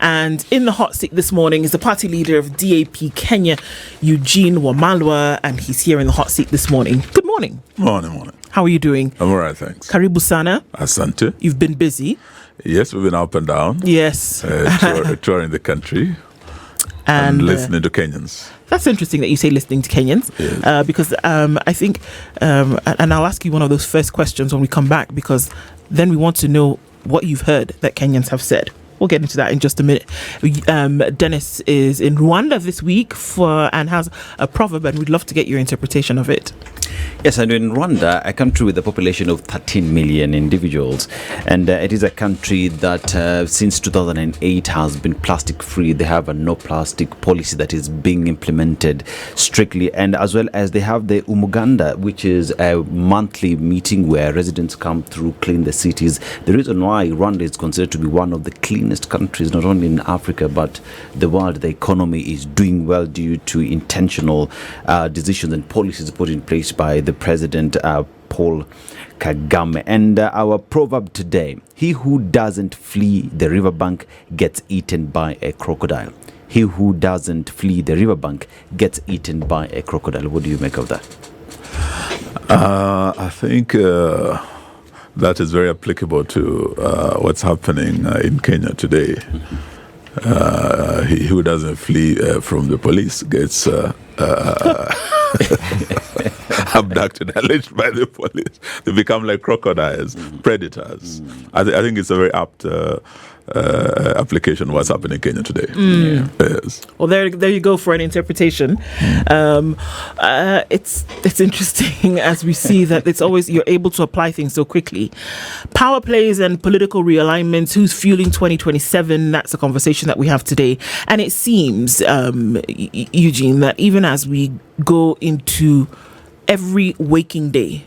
And in the hot seat this morning is the party leader of DAP Kenya, Eugene Wamalwad, and he's here in the hot seat this morning. Good morning. Morning. How are you doing? I'm all right, thanks. Karibu sana. Asante. You've been busy. Yes, we've been up and down. Yes. Touring the country and listening to Kenyans. That's interesting that you say listening to Kenyans, yes. Because I think, and I'll ask you one of those first questions when we come back, because then we want to know what you've heard that Kenyans have said. We'll get into that in just a minute. Dennis is in Rwanda this week and has a proverb, and we'd love to get your interpretation of it. Yes, and in Rwanda, a country with a population of 13 million individuals, and it is a country that since 2008 has been plastic free. They have a no plastic policy that is being implemented strictly, and as well as they have the Umuganda, which is a monthly meeting where residents come through, clean the cities. The reason why Rwanda is considered to be one of the cleanest countries, not only in Africa but the world, the economy is doing well due to intentional decisions and policies put in place by the President Paul Kagame. And our proverb today: he who doesn't flee the riverbank gets eaten by a crocodile. He who doesn't flee the riverbank gets eaten by a crocodile. What do you make of that? I think that is very applicable to what's happening in Kenya today. He who doesn't flee from the police gets abducted, alleged by the police. They become like crocodiles, predators. I think it's a very apt application of what's happening in Kenya today. Yes. Well, there you go for an interpretation. It's interesting as we see that it's always you're able to apply things so quickly. Power plays and political realignments. Who's fueling 2027? That's a conversation that we have today. And it seems, Eugene, that even as we go into every waking day,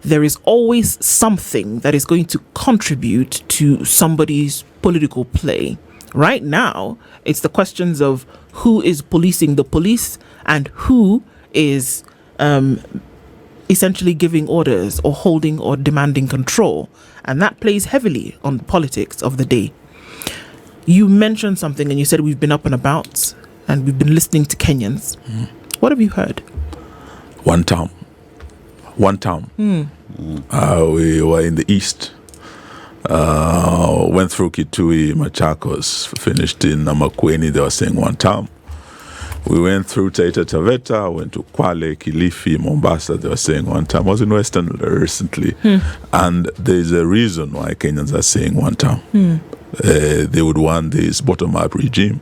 there is always something that is going to contribute to somebody's political play. Right now, it's the questions of who is policing the police and who is essentially giving orders or holding or demanding control. And that plays heavily on politics of the day. You mentioned something and you said we've been up and about and we've been listening to Kenyans. What have you heard? One town. We were in the east, went through Kitui, Machakos, finished in Namakweni. They were saying one town. We went through Taita Taveta, went to Kwale, Kilifi, Mombasa. They were saying one town. I was in Western recently, and there's a reason why Kenyans are saying one town. They would want this bottom-up regime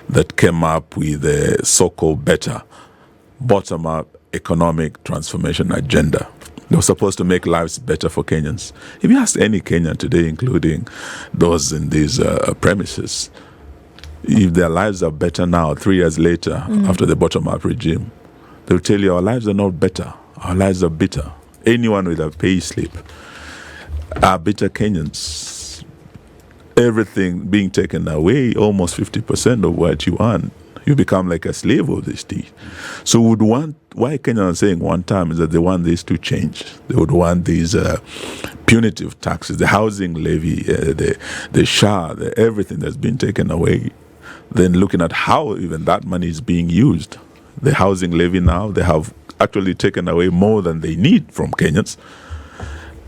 that came up with a so-called better bottom-up economic transformation agenda. They were supposed to make lives better for Kenyans. If you ask any Kenyan today, including those in these premises, if their lives are better now, 3 years later, after the bottom-up regime, they'll tell you our lives are not better. Our lives are bitter. Anyone with a pay slip are bitter Kenyans. Everything being taken away, almost 50% of what you earn. You become like a slave of this thing. So why Kenyans are saying one time is that they want this to change. They would want these punitive taxes, the housing levy, the SHA, everything that's been taken away. Then looking at how even that money is being used. The housing levy now, they have actually taken away more than they need from Kenyans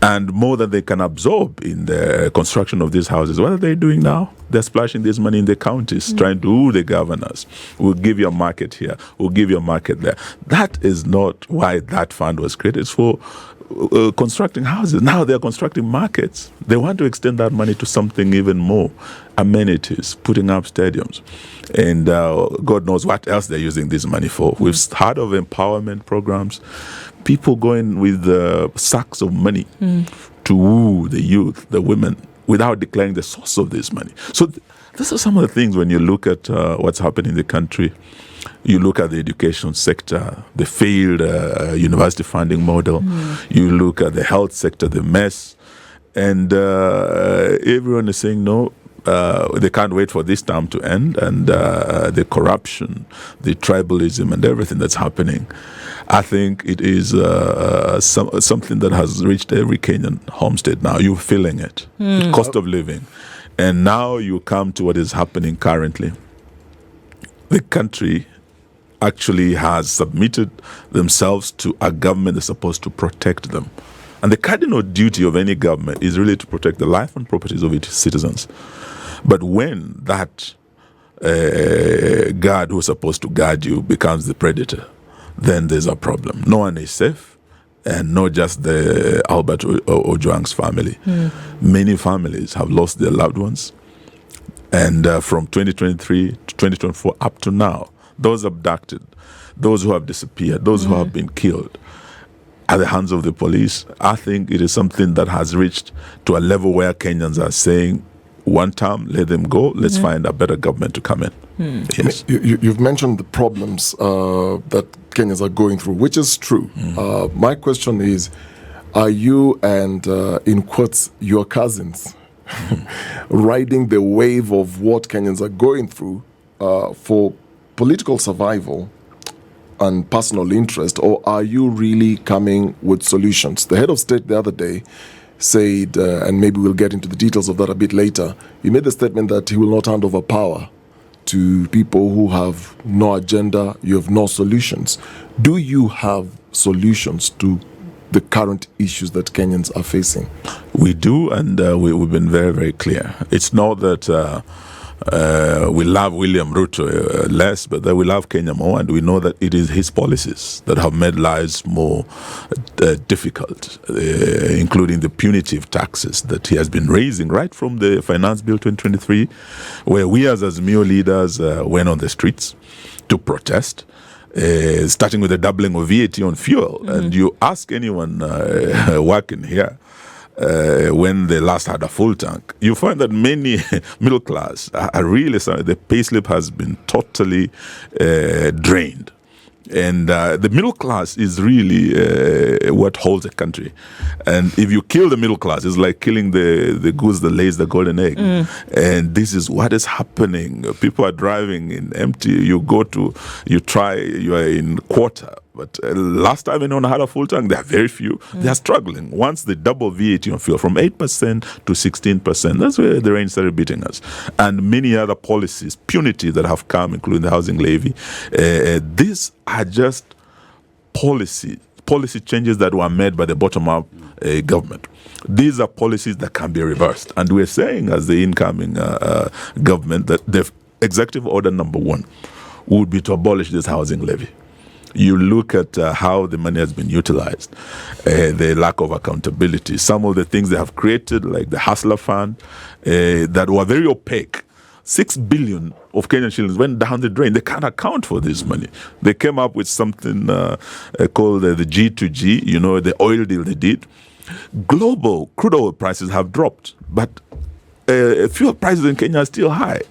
and more than they can absorb in the construction of these houses. What are they doing now? They're splashing this money in the counties, trying to rule the governors. We'll give you a market here. We'll give you a market there. That is not why that fund was created. It's for constructing houses. Now they're constructing markets. They want to extend that money to something even more. Amenities, putting up stadiums. And God knows what else they're using this money for. We've heard of empowerment programs. People going with sacks of money to woo the youth, the women, without declaring the source of this money. So these are some of the things when you look at what's happening in the country. You look at the education sector, the failed university funding model. You look at the health sector, the mess. And everyone is saying, no, they can't wait for this term to end. And the corruption, the tribalism and everything that's happening, I think it is something that has reached every Kenyan homestead now. You're feeling it. The cost of living. And now you come to what is happening currently. The country actually has submitted themselves to a government that's supposed to protect them. And the cardinal duty of any government is really to protect the life and properties of its citizens. But when that guard who's supposed to guard you becomes the predator, then there's a problem. No one is safe, and not just the Albert Ojwang's family. Many families have lost their loved ones. And from 2023 to 2024 up to now, those abducted, those who have disappeared, those who have been killed at the hands of the police, I think it is something that has reached to a level where Kenyans are saying, one term, let them go, let's find a better government to come in. Yes. You've mentioned the problems that Kenyans are going through, which is true. My question is, are you and, in quotes, your cousins riding the wave of what Kenyans are going through for political survival and personal interest, or are you really coming with solutions? The head of state the other day said, and maybe we'll get into the details of that a bit later, he made the statement that he will not hand over power to people who have no agenda, you have no solutions. Do you have solutions to the current issues that Kenyans are facing? We do, and we've been very, very clear. It's not that we love William Ruto less, but that we love Kenya more, and we know that it is his policies that have made lives more difficult, including the punitive taxes that he has been raising right from the Finance Bill 2023, where we as Azimio leaders went on the streets to protest. Starting with the doubling of VAT on fuel. And you ask anyone working here, when they last had a full tank, you find that many middle class are really sorry. The payslip has been totally drained. And the middle class is really what holds a country. And if you kill the middle class, it's like killing the goose that lays the golden egg. And this is what is happening. People are driving in empty. You are in quarter. But last time anyone had a full tank, there are very few. They are struggling. Once they double VAT on fuel from 8% to 16%, that's where the rain started beating us. And many other policies, punitive that have come, including the housing levy. These are just policy changes that were made by the bottom-up government. These are policies that can be reversed. And we're saying as the incoming government that the executive order number 1 would be to abolish this housing levy. You look at how the money has been utilized, the lack of accountability, some of the things they have created, like the Hustler Fund, that were very opaque. 6 billion of Kenyan shillings went down the drain. They can't account for this money. They came up with something called the G2G, the oil deal they did. Global crude oil prices have dropped, but fuel prices in Kenya are still high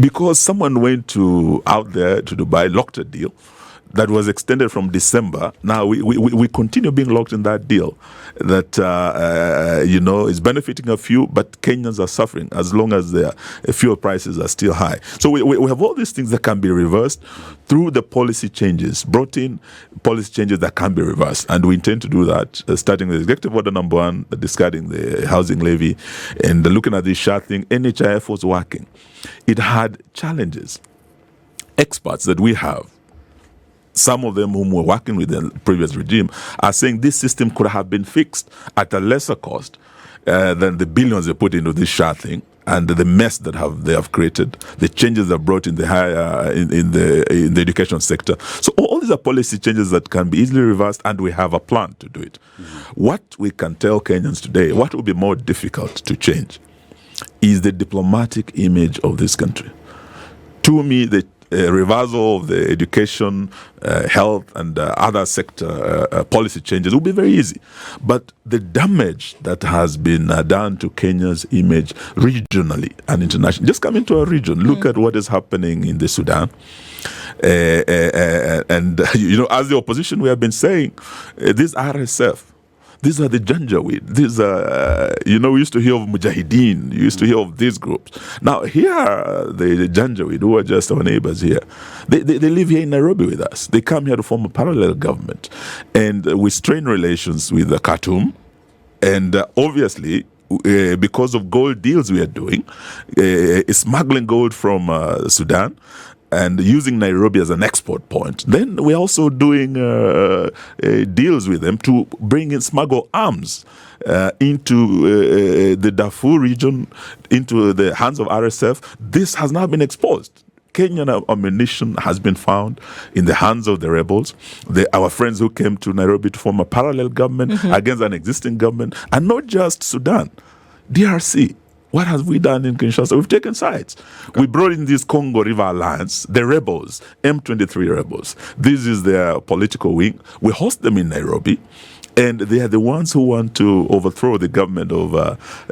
because someone went out there to Dubai, locked a deal that was extended from December. Now we continue being locked in that deal that is benefiting a few, but Kenyans are suffering as long as their fuel prices are still high. So we have all these things that can be reversed through the policy changes, brought in policy changes that can be reversed, and we intend to do that, starting with Executive Order number 1, discarding the housing levy, and looking at this SHA thing. NHIF was working. It had challenges. Experts that we have, some of them whom were working with the previous regime, are saying this system could have been fixed at a lesser cost than the billions they put into this SHA thing, and the mess that they have created, the changes they've brought in the higher in the education sector. So all these are policy changes that can be easily reversed, and we have a plan to do it. What we can tell Kenyans today, what will be more difficult to change, is the diplomatic image of this country. To me, the reversal of the education, health, and other sector policy changes will be very easy. But the damage that has been done to Kenya's image regionally and internationally, just come into our region, look at what is happening in the Sudan. And as the opposition, we have been saying, this RSF, these are the Janjaweed. These are, we used to hear of Mujahideen. You used to hear of these groups. Now, here are the Janjaweed, who are just our neighbors here. They live here in Nairobi with us. They come here to form a parallel government. And we strain relations with Khartoum. And obviously, because of gold deals we are doing, smuggling gold from Sudan, and using Nairobi as an export point. Then we're also doing deals with them to bring in smuggle arms into the Darfur region, into the hands of RSF. This has now been exposed. Kenyan ammunition has been found in the hands of the rebels. Our friends who came to Nairobi to form a parallel government against an existing government, and not just Sudan, DRC. What have we done in Kinshasa? We've taken sides. Okay. We brought in this Congo River Alliance, the rebels, M23 rebels. This is their political wing. We host them in Nairobi, and they are the ones who want to overthrow the government of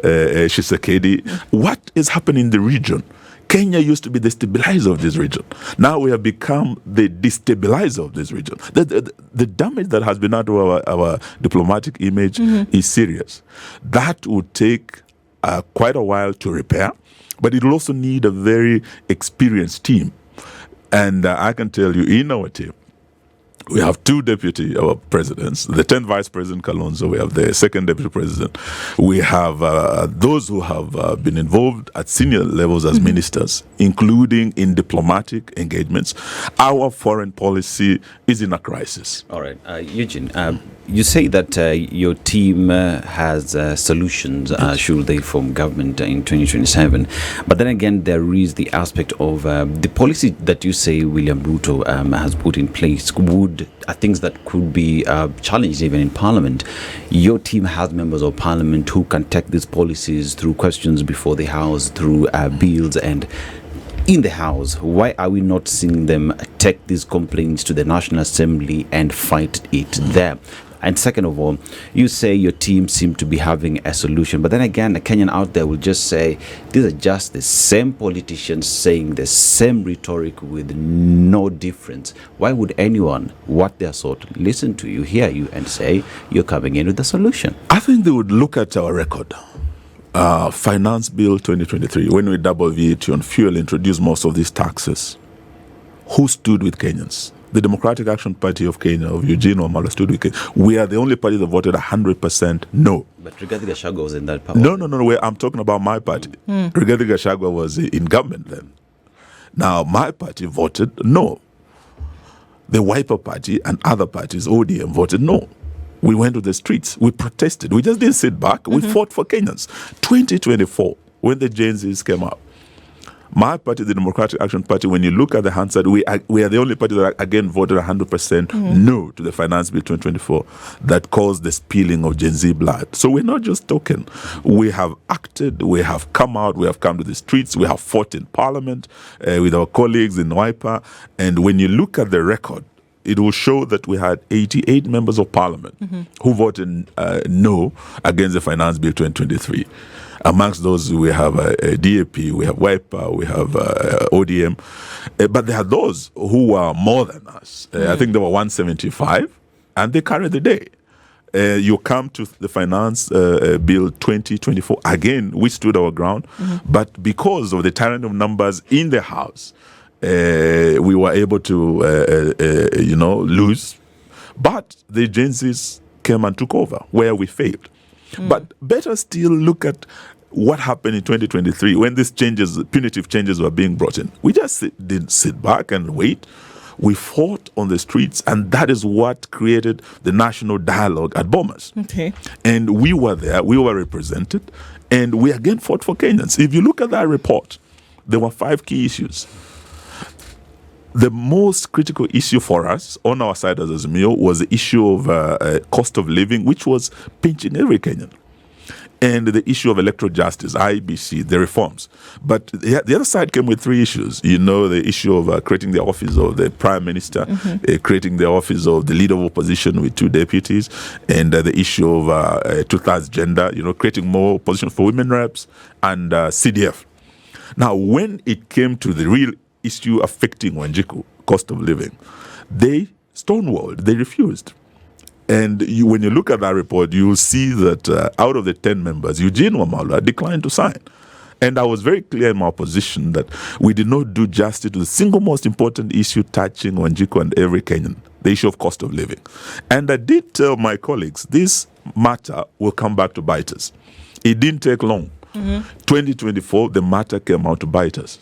Tshisekedi. What is happening in the region? Kenya used to be the stabilizer of this region. Now we have become the destabilizer of this region. The damage that has been done to our diplomatic image is serious. That would take quite a while to repair, but it will also need a very experienced team. And I can tell you, in our team, we have two deputy presidents, the 10th Vice President Kalonzo, we have the second deputy president. We have those who have been involved at senior levels as ministers, including in diplomatic engagements. Our foreign policy is in a crisis. All right. Eugene, you say that your team has solutions, should they form government in 2027. But then again, there is the aspect of the policy that you say William Ruto has put in place are things that could be challenged even in Parliament. Your team has members of Parliament who can take these policies through questions before the House, through bills, and in the House. Why are we not seeing them take these complaints to the National Assembly and fight it there? And second of all, you say your team seem to be having a solution. But then again, a Kenyan out there will just say, these are just the same politicians saying the same rhetoric with no difference. Why would anyone, what their sort, listen to you, hear you, and say, you're coming in with a solution? I think they would look at our record. Finance Bill 2023, when we double VAT on fuel, introduced most of these taxes. Who stood with Kenyans? The Democratic Action Party of Kenya, of Eugene Wamalwad, stood with Kenya. We are the only party that voted 100% no. But Rigathi Gachagua was in that power. No. I'm talking about my party. Rigathi Gachagua was in government then. Now, my party voted no. The Wiper Party and other parties, ODM, voted no. We went to the streets. We protested. We just didn't sit back. We fought for Kenyans. 2024, when the Gen Zs came up, my party, the Democratic Action Party, when you look at the Hansard, we are the only party that again voted 100% no to the Finance Bill 2024 that caused the spilling of Gen Z blood. So we're not just talking. We have acted, we have come out, we have come to the streets, we have fought in Parliament with our colleagues in Wiper. And when you look at the record, it will show that we had 88 members of Parliament who voted no against the Finance Bill 2023. Amongst those, we have DAP, we have WIPA, we have ODM. But there are those who are more than us. I think there were 175, and they carried the day. You come to the Finance Bill 2024. Again, we stood our ground. But because of the tyranny of numbers in the House, we were able to, lose. But the agencies came and took over where we failed. But better still look at what happened in 2023 when these changes, punitive changes were being brought in. We just didn't sit back and wait. We fought on the streets, and that is what created the national dialogue at Bomas. Okay. And we were there, we were represented, and we again fought for Kenyans. If you look at that report, there were 5 key issues. The most critical issue for us on our side as Azimio was the issue of cost of living, which was pinching every Kenyan. And the issue of electoral justice, IBC, the reforms. But the other side came with 3 issues. The issue of creating the office of the Prime Minister, creating the office of the Leader of Opposition with 2 deputies, and the issue of 2/3 gender, creating more positions for women reps, and CDF. Now, when it came to the real issue affecting Wanjiku, cost of living, they stonewalled, they refused. And when you look at that report, you will see that out of the 10 members, Eugene Wamalwad declined to sign. And I was very clear in my position that we did not do justice to the single most important issue touching Wanjiku and every Kenyan, the issue of cost of living. And I did tell my colleagues, this matter will come back to bite us. It didn't take long. 2024, the matter came out to bite us.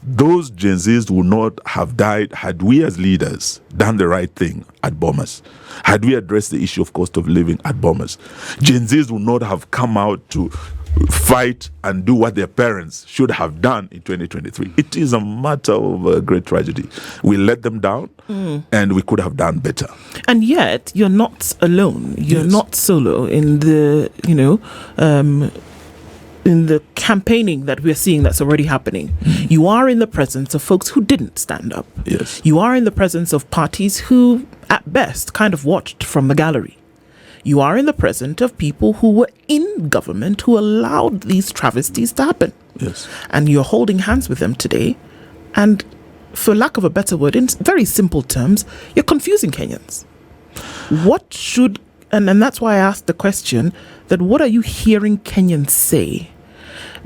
Those Gen Zs would not have died had we as leaders done the right thing at Bomas. Had we addressed the issue of cost of living at Bomas. Gen Zs would not have come out to fight and do what their parents should have done in 2023. It is a matter of great tragedy. We let them down and we could have done better. And yet, you're not alone. You're not solo in the, in the campaigning that we're seeing that's already happening. You are in the presence of folks who didn't stand up. Yes. You are in the presence of parties who, at best, kind of watched from the gallery. You are in the presence of people who were in government who allowed these travesties to happen. Yes. And you're holding hands with them today. And for lack of a better word, in very simple terms, you're confusing Kenyans. What should, and that's why I asked the question, that what are you hearing Kenyans say?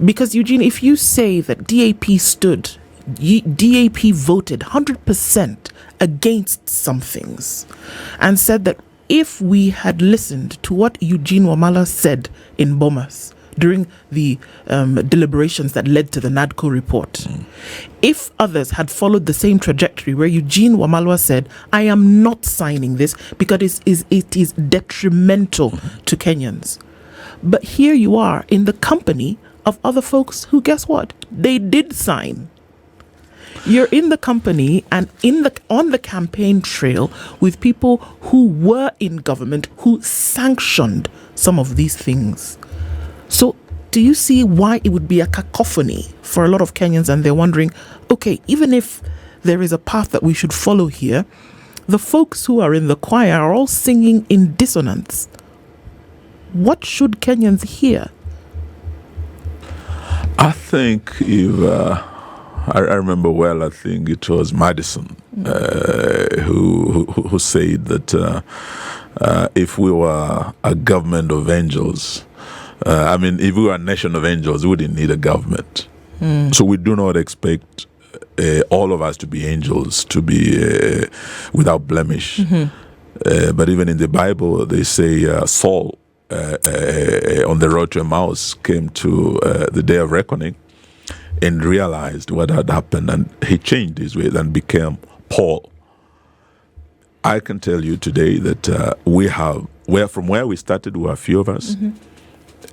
Because, Eugene, if you say that DAP voted 100% against some things and said that if we had listened to what Eugene Wamalwad said in Bomas during the deliberations that led to the NADCO report, if others had followed the same trajectory where Eugene Wamalwad said, I am not signing this because it is detrimental to Kenyans. But here you are in the company of other folks who, guess what? They did sign. You're in the company and on the campaign trail with people who were in government who sanctioned some of these things. So do you see why it would be a cacophony for a lot of Kenyans, and they're wondering, okay, even if there is a path that we should follow here, the folks who are in the choir are all singing in dissonance. What should Kenyans hear? I think if I remember well, I think it was Madison who said that if we were a government of angels, if we were a nation of angels, we wouldn't need a government. So we do not expect all of us to be angels, to be without blemish. But even in the Bible, they say Saul on the road to Emmaus came to the day of reckoning and realized what had happened, and he changed his ways and became Paul. I can tell you today that from where we started, we were a few of us,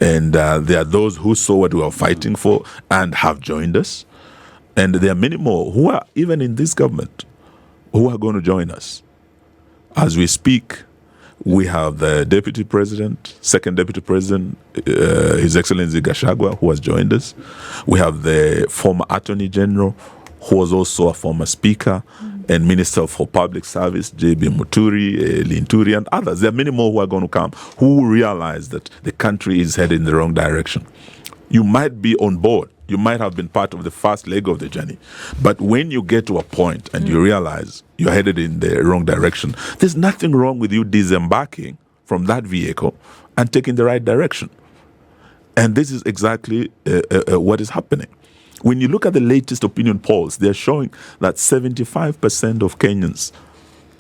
and there are those who saw what we were fighting for and have joined us, and there are many more who are even in this government who are going to join us. As we speak, we have the Deputy President, Second Deputy President, His Excellency Gachagua, who has joined us. We have the former Attorney General, who was also a former Speaker, and Minister for Public Service, J.B. Muturi, Linturi, and others. There are many more who are going to come who realize that the country is headed in the wrong direction. You might be on board. You might have been part of the first leg of the journey. But when you get to a point and you realize you're headed in the wrong direction, there's nothing wrong with you disembarking from that vehicle and taking the right direction. And this is exactly what is happening. When you look at the latest opinion polls, they're showing that 75% of Kenyans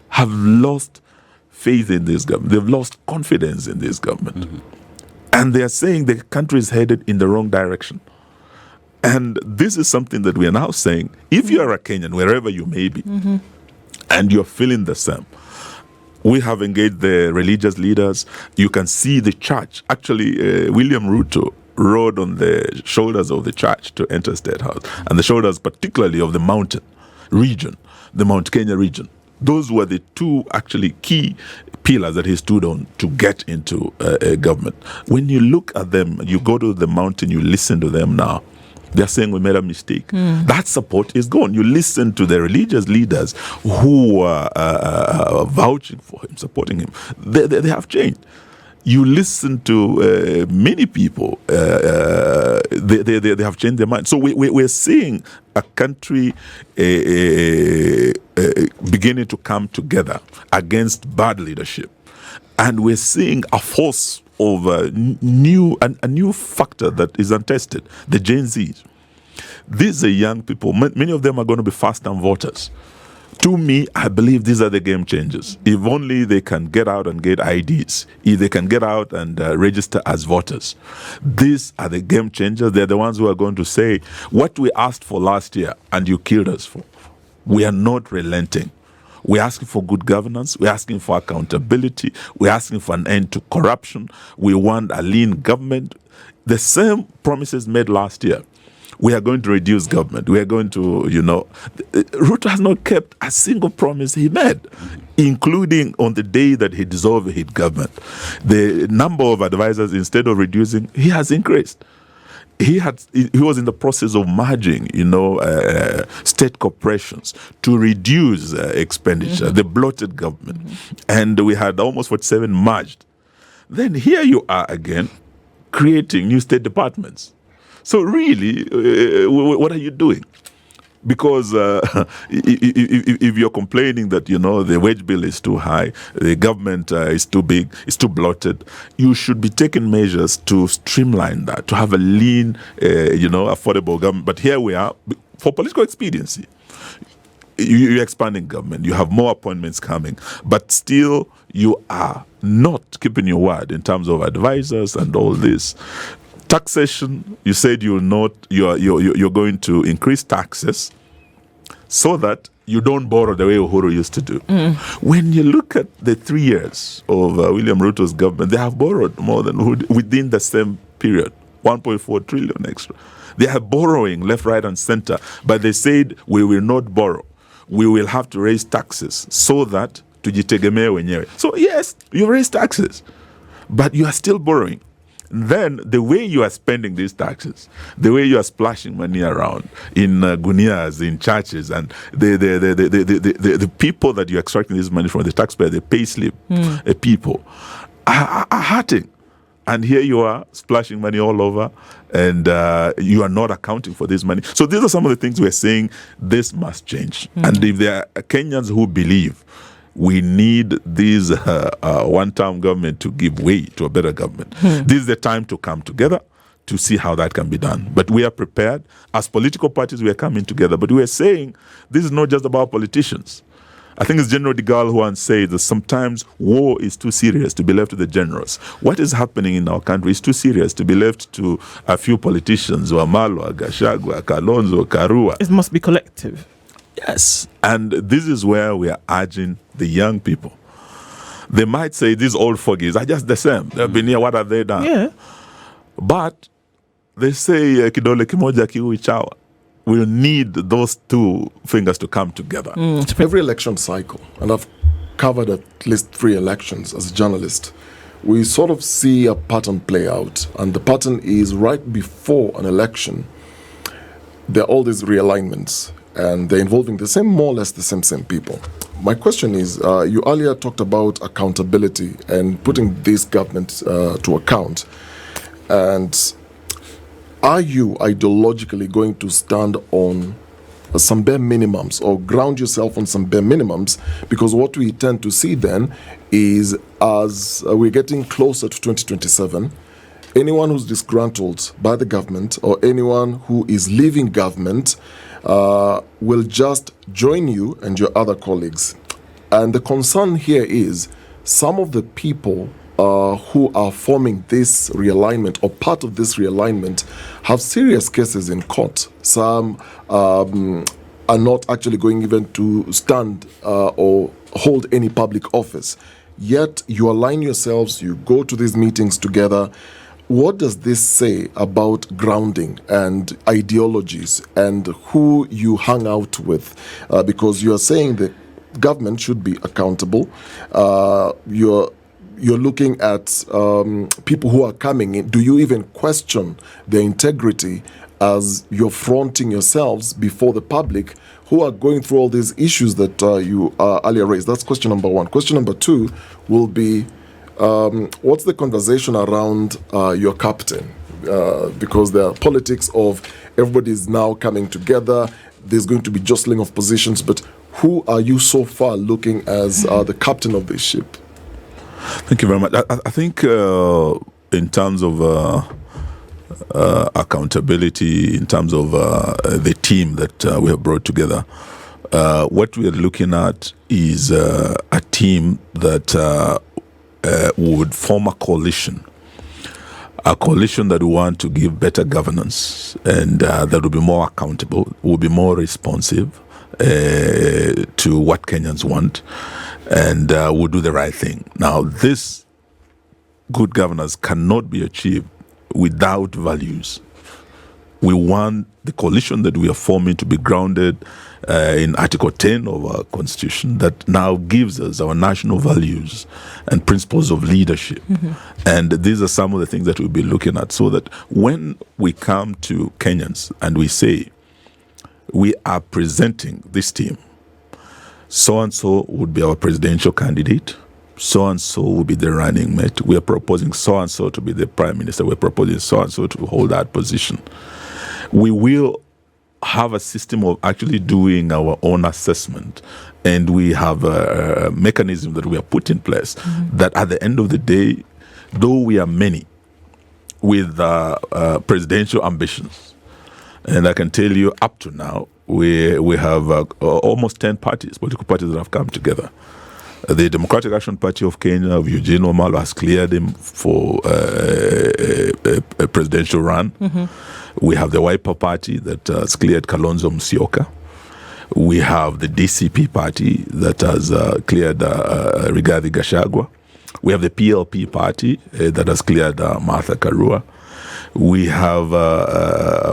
have lost faith in this government. They've lost confidence in this government. And they're saying the country is headed in the wrong direction. And this is something that we are now saying, if you are a Kenyan, wherever you may be, and you're feeling the same, we have engaged the religious leaders. You can see the church. Actually, William Ruto rode on the shoulders of the church to enter State House, and the shoulders particularly of the mountain region, the Mount Kenya region. Those were the two actually key pillars that he stood on to get into government. When you look at them, you go to the mountain, you listen to them now, they're saying we made a mistake. That support is gone. You listen to the religious leaders who are vouching for him, supporting him. They have changed. You listen to many people, they have changed their mind. So we're seeing a country beginning to come together against bad leadership. And we're seeing a force of a new factor that is untested, the Gen Zs. These are young people. Many of them are going to be first-time voters. To me, I believe these are the game changers. If only they can get out and get IDs, if they can get out and register as voters, these are the game changers. They're the ones who are going to say, what we asked for last year and you killed us for, we are not relenting. We're asking for good governance. We're asking for accountability. We're asking for an end to corruption. We want a lean government. The same promises made last year. We are going to reduce government. We are going to, Ruto has not kept a single promise he made, including on the day that he dissolved his government. The number of advisors, instead of reducing, he has increased. He was in the process of merging, state corporations to reduce expenditure, the bloated government. And we had almost 47 merged. Then here you are again, creating new state departments. So really, what are you doing? Because if you're complaining that, the wage bill is too high, the government is too big, it's too bloated, you should be taking measures to streamline that, to have a lean, affordable government. But here we are, for political expediency. You're expanding government, you have more appointments coming, but still you are not keeping your word in terms of advisors and all this. Taxation, you said you're going to increase taxes so that you don't borrow the way Uhuru used to do. When you look at the 3 years of William Ruto's government, they have borrowed more than within the same period, 1.4 trillion extra. They are borrowing left, right, and center, but they said we will not borrow. We will have to raise taxes so that tujitegemee wenyewe. So yes, you raise taxes, but you are still borrowing. Then the way you are spending these taxes, the way you are splashing money around in gunias, in churches, and the people that you're extracting this money from, the taxpayer, the payslip people, are hurting. And here you are splashing money all over, and you are not accounting for this money. So these are some of the things we're saying this must change. And if there are Kenyans who believe we need this one-term government to give way to a better government, this is the time to come together to see how that can be done. But we are prepared. As political parties, we are coming together. But we are saying this is not just about politicians. I think it's General de Gaulle who once said that sometimes war is too serious to be left to the generals. What is happening in our country is too serious to be left to a few politicians, Wamalwad, Gachagua, Kalonzo, Karua. It must be collective. Yes. And this is where we are urging the young people. They might say these old fogies are just the same. They've been here, what have they done? Yeah. But they say kidole kimoja kiui chawa. We'll need those two fingers to come together. Every election cycle, and I've covered at least 3 elections as a journalist, we sort of see a pattern play out. And the pattern is right before an election, there are all these realignments, and they're involving more or less the same people. My question is, you earlier talked about accountability and putting this government to account. And are you ideologically going to stand on some bare minimums or ground yourself on some bare minimums? Because what we tend to see then is, as we're getting closer to 2027, anyone who's disgruntled by the government or anyone who is leaving government will just join you and your other colleagues. And the concern here is some of the people who are forming this realignment or part of this realignment have serious cases in court. Some are not actually going even to stand or hold any public office. Yet you align yourselves, you go to these meetings together. What does this say about grounding and ideologies and who you hang out with? Because you are saying the government should be accountable. You're looking at people who are coming in. Do you even question their integrity as you're fronting yourselves before the public who are going through all these issues that you earlier raised? That's question number 1. Question number 2 will be, what's the conversation around your captain? Because there are politics of everybody's now coming together. There's going to be jostling of positions. But who are you so far looking as the captain of this ship? Thank you very much. I think in terms of accountability, in terms of the team that we have brought together, what we are looking at is a team that would form a coalition that we want to give better governance and that will be more accountable, will be more responsive to what Kenyans want, and will do the right thing. Now, this good governance cannot be achieved without values. We want the coalition that we are forming to be grounded in Article 10 of our Constitution that now gives us our national values and principles of leadership. And these are some of the things that we'll be looking at, so that when we come to Kenyans and we say, we are presenting this team, so-and-so would be our presidential candidate, so-and-so will be the running mate, we are proposing so-and-so to be the prime minister, we're proposing so-and-so to hold that position. We will have a system of actually doing our own assessment, and we have a mechanism that we have put in place that at the end of the day, though we are many with presidential ambitions, and I can tell you up to now, we have almost 10 political parties that have come together. The Democratic Action Party of Kenya, of Eugene Wamalwad, has cleared him for a presidential run. We have the Wiper Party that has cleared Kalonzo Musyoka. We have the DCP Party that has cleared Rigathi Gachagua. We have the PLP Party that has cleared Martha Karua. We have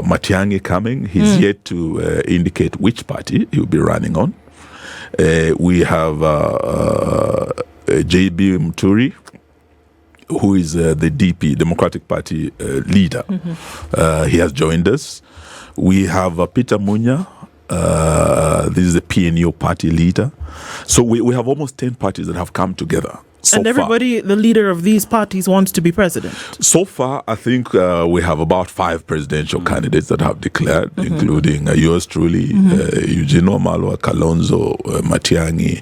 Matiang'i coming. He's yet to indicate which party he will be running on. We have JB Muturi, who is the DP, Democratic Party leader. He has joined us. We have Peter Munya. This is the PNU party leader. So we have almost 10 parties that have come together. So and everybody, the leader of these parties, wants to be president. So far, I think we have about 5 presidential candidates that have declared, including yours truly, Eugene Wamalwad, Kalonzo, Matiang'i,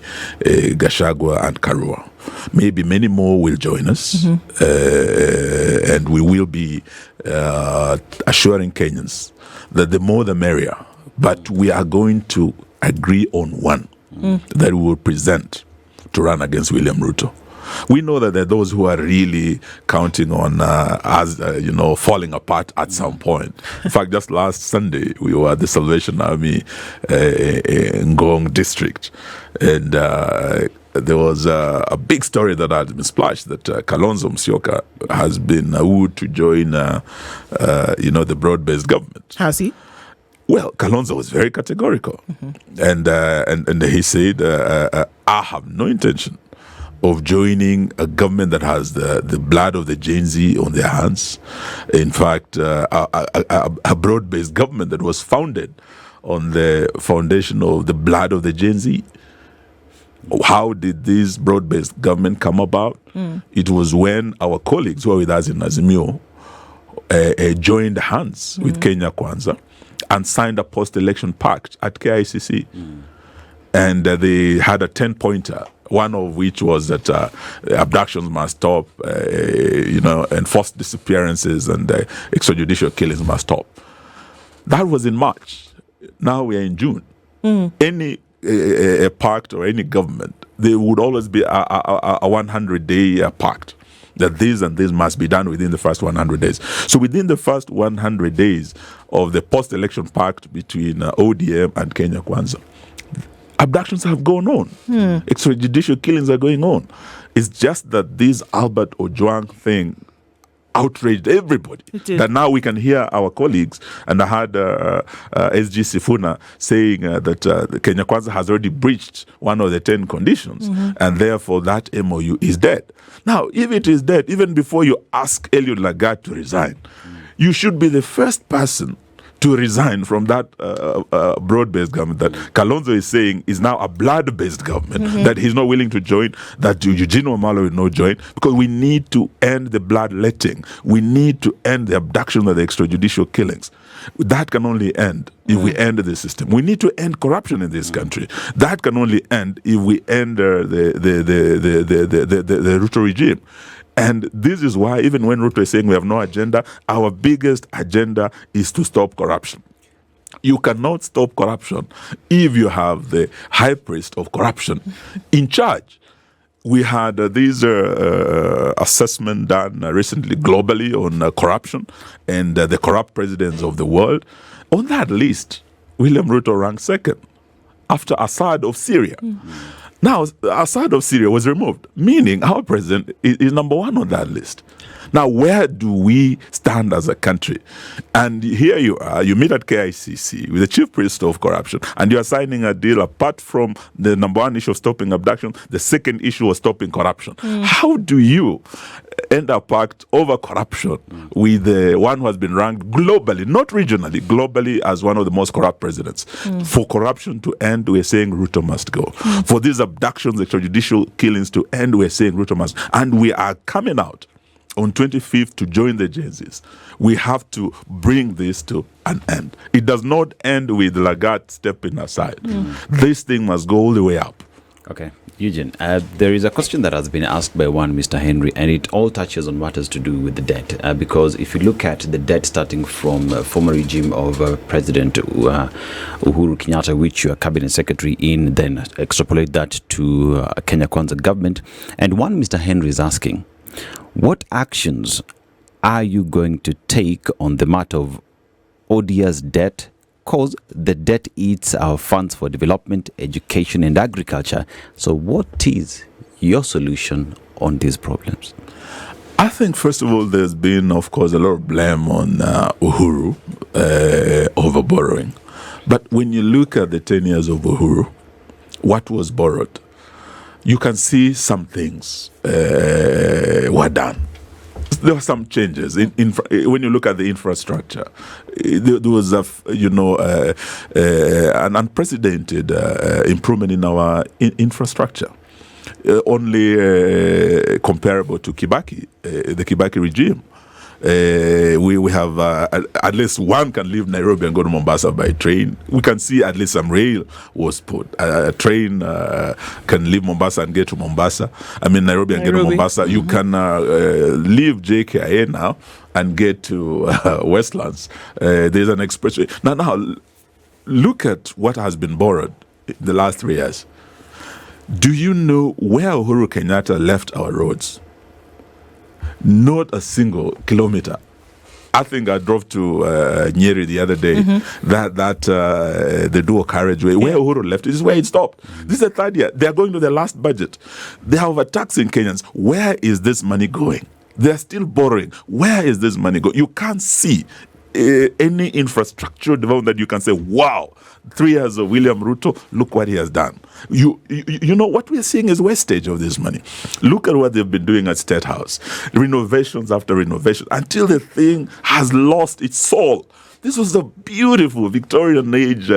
Gachagua, and Karua. Maybe many more will join us, and we will be assuring Kenyans that the more the merrier. But we are going to agree on one that we will present to run against William Ruto. We know that there are those who are really counting on us, falling apart at some point. In fact, just last Sunday, we were at the Salvation Army in Ngong district, and there was a big story that had been splashed that Kalonzo Musyoka has been wooed to join, the broad-based government. Has he? Well, Kalonzo was very categorical, and he said, "I have no intention of joining a government that has the blood of the Gen Z on their hands. In fact, a broad-based government that was founded on the foundation of the blood of the Gen Z." How did this broad-based government come about? It was when our colleagues who are with us in Azimio joined hands with Kenya Kwanza and signed a post-election pact at KICC. And they had a 10-pointer, one of which was that abductions must stop, and forced disappearances and extrajudicial killings must stop. That was in March. Now we are in June. Any a pact or any government, there would always be a 100-day pact that this and this must be done within the first 100 days. So within the first 100 days of the post-election pact between ODM and Kenya Kwanza, abductions have gone on. Extrajudicial killings are going on. It's just that this Albert Ojwang thing outraged everybody. That now we can hear our colleagues, and I heard SG Sifuna saying that Kenya Kwanza has already breached one of the 10 conditions, and therefore that MOU is dead. Now, if it is dead, even before you ask Eliud Lagat to resign, you should be the first person to resign from that broad-based government that Kalonzo is saying is now a blood-based government, that he's not willing to join, that Eugene Wamalwad will not join, because we need to end the bloodletting. We need to end the abduction and the extrajudicial killings. That can only end if we end the system. We need to end corruption in this country. That can only end if we end the Ruto regime. And this is why, even when Ruto is saying we have no agenda, our biggest agenda is to stop corruption. You cannot stop corruption if you have the high priest of corruption in charge. We had this assessment done recently globally on corruption and the corrupt presidents of the world. On that list, William Ruto ranked second after Assad of Syria. Now, Assad of Syria was removed, meaning our president is number one on that list. Now, where do we stand as a country? And here you are, you meet at KICC with the chief priest of corruption, and you are signing a deal apart from the number one issue of stopping abduction, the second issue was stopping corruption. How do you end up pact over corruption with the one who has been ranked globally, not regionally, globally as one of the most corrupt presidents? For corruption to end, we're saying Ruto must go. For these abductions, extrajudicial killings to end, we're saying Ruto must. And we are coming out on 25th to join the Gen-Zs. We have to bring this to an end. It does not end with Lagarde stepping aside. This thing must go all the way up. Okay, Eugene, there is a question that has been asked by one Mr. Henry, and it all touches on matters to do with the debt. Because if you look at the debt starting from former regime of President Uhuru Kenyatta, which you are cabinet secretary in, then extrapolate that to Kenya Kwanza government. And one Mr. Henry is asking, what actions are you going to take on the matter of ODA's debt? Because the debt eats our funds for development, education, and agriculture. So what is your solution on these problems? I think, first of all, there's been, of course, a lot of blame on Uhuru over borrowing. But when you look at the 10 years of Uhuru, what was borrowed, you can see some things were done. There were some changes when you look at the infrastructure. There was an unprecedented improvement in our infrastructure, only comparable to Kibaki, the Kibaki regime. We have at least one can leave Nairobi and go to Mombasa by train. We can see at least some rail was put. A train can leave Mombasa and get to Mombasa. I mean Nairobi and get to Mombasa. You can leave JKIA now and get to Westlands. There's an expressway. Now, look at what has been borrowed in the last 3 years. Do you know where Uhuru Kenyatta left our roads? Not a single kilometer. I think I drove to Nyeri the other day. The dual carriageway where Uhuru left, this is where it stopped. This is the third year. They are going to their last budget. They are overtaxing Kenyans. Where is this money going? They are still borrowing. Where is this money going? You can't see any infrastructure development that you can say, wow, 3 years of William Ruto, look what he has done. You know, what we are seeing is wastage of this money. Look at what they've been doing at State House. Renovations after renovation, until the thing has lost its soul. This was a beautiful Victorian age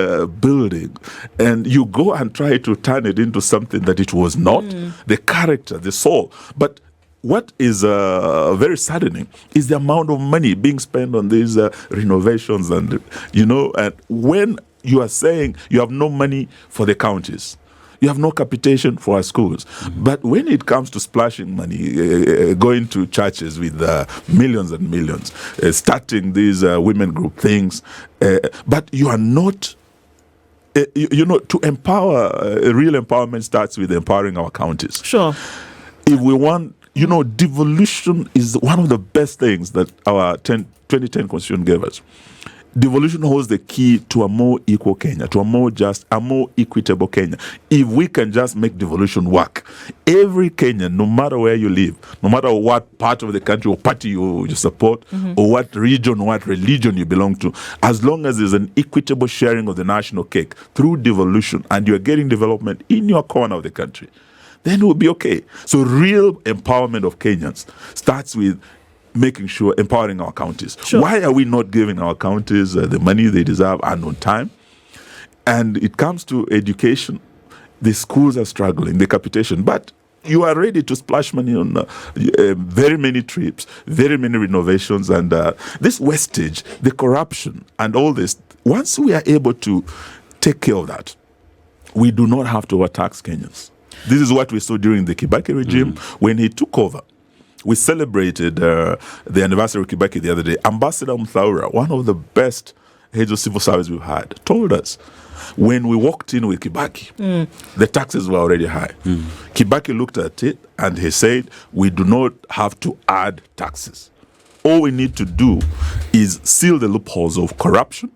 building, and you go and try to turn it into something that it was not. The character, the soul. But what is very saddening is the amount of money being spent on these renovations, and and when you are saying you have no money for the counties, you have no capitation for our schools, but when it comes to splashing money, going to churches with millions and millions, starting these women group things, but you are not. To empower, real empowerment starts with empowering our counties. Sure. If we want. Devolution is one of the best things that our 2010 Constitution gave us. Devolution holds the key to a more equal Kenya, to a more just, a more equitable Kenya. If we can just make devolution work, every Kenyan, no matter where you live, no matter what part of the country or party you support, or what region, what religion you belong to, as long as there's an equitable sharing of the national cake through devolution and you're getting development in your corner of the country, then we'll be okay. So real empowerment of Kenyans starts with making sure, empowering our counties. Sure. Why are we not giving our counties the money they deserve and on time? And it comes to education. The schools are struggling, the capitation. But you are ready to splash money on very many trips, very many renovations, and this wastage, the corruption, and all this. Once we are able to take care of that, we do not have to overtax Kenyans. This is what we saw during the Kibaki regime. When he took over, we celebrated the anniversary of Kibaki the other day. Ambassador Mthaura, one of the best heads of civil service we've had told us when we walked in with Kibaki, the taxes were already high. Kibaki looked at it and he said, we do not have to add taxes. All we need to do is seal the loopholes of corruption,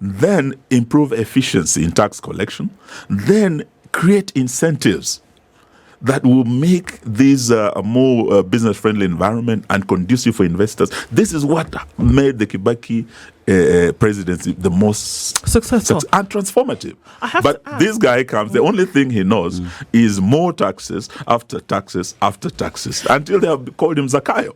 then improve efficiency in tax collection, then create incentives that will make this a more business-friendly environment and conducive for investors. This is what made the Kibaki presidency the most successful and transformative. But this guy comes, the only thing he knows is more taxes after taxes after taxes, until they have called him Zakayo,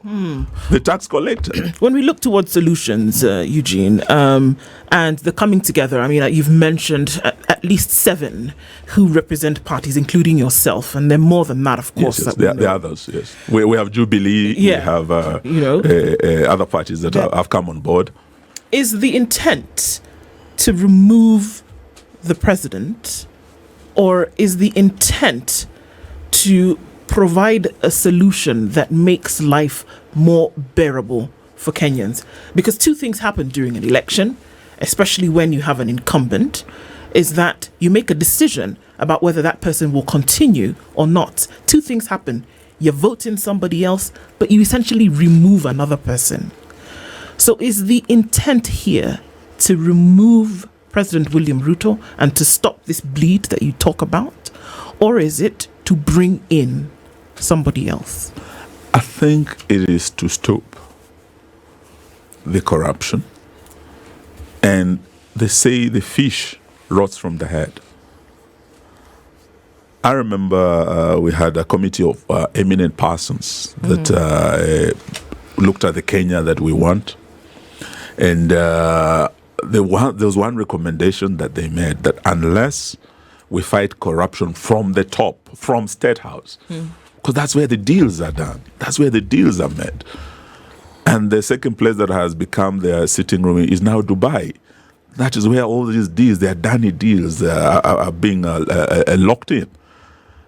the tax collector. When we look towards solutions, Eugene, and the coming together, I mean, you've mentioned at least 7 who represent parties, including yourself, and they're more than that, of course. Yes, there are others, yes. We have Jubilee, we have other parties that have come on board. Is the intent to remove the president, or is the intent to provide a solution that makes life more bearable for Kenyans? Because 2 things happen during an election, especially when you have an incumbent, is that you make a decision about whether that person will continue or not. 2 things happen. You vote in somebody else, but you essentially remove another person. So is the intent here to remove President William Ruto and to stop this bleed that you talk about? Or is it to bring in somebody else? I think it is to stop the corruption. And they say the fish rots from the head. I remember we had a committee of eminent persons that looked at the Kenya that we want. And there was one recommendation that they made, that unless we fight corruption from the top, from State House, because that's where the deals are done, that's where the deals are made. And the second place that has become their sitting room is now Dubai. That is where all these deals, their Adani deals, are being locked in.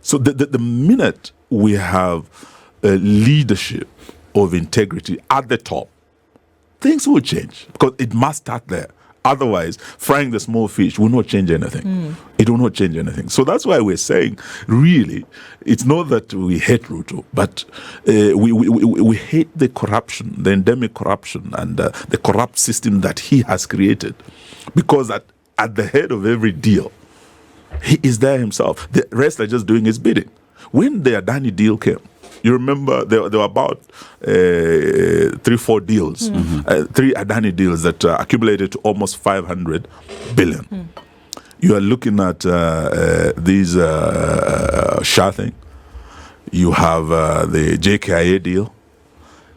So the minute we have leadership of integrity at the top, things will change, because it must start there. Otherwise, frying the small fish will not change anything. It will not change anything. So that's why we're saying, really, it's not that we hate Ruto, but we hate the corruption, the endemic corruption, and the corrupt system that he has created. Because at the head of every deal, he is there himself. The rest are just doing his bidding. When the Adani deal came, you remember there were about 3-4 deals, 3 Adani deals that accumulated to almost 500 billion. You are looking at these Shah thing. You have the JKIA deal.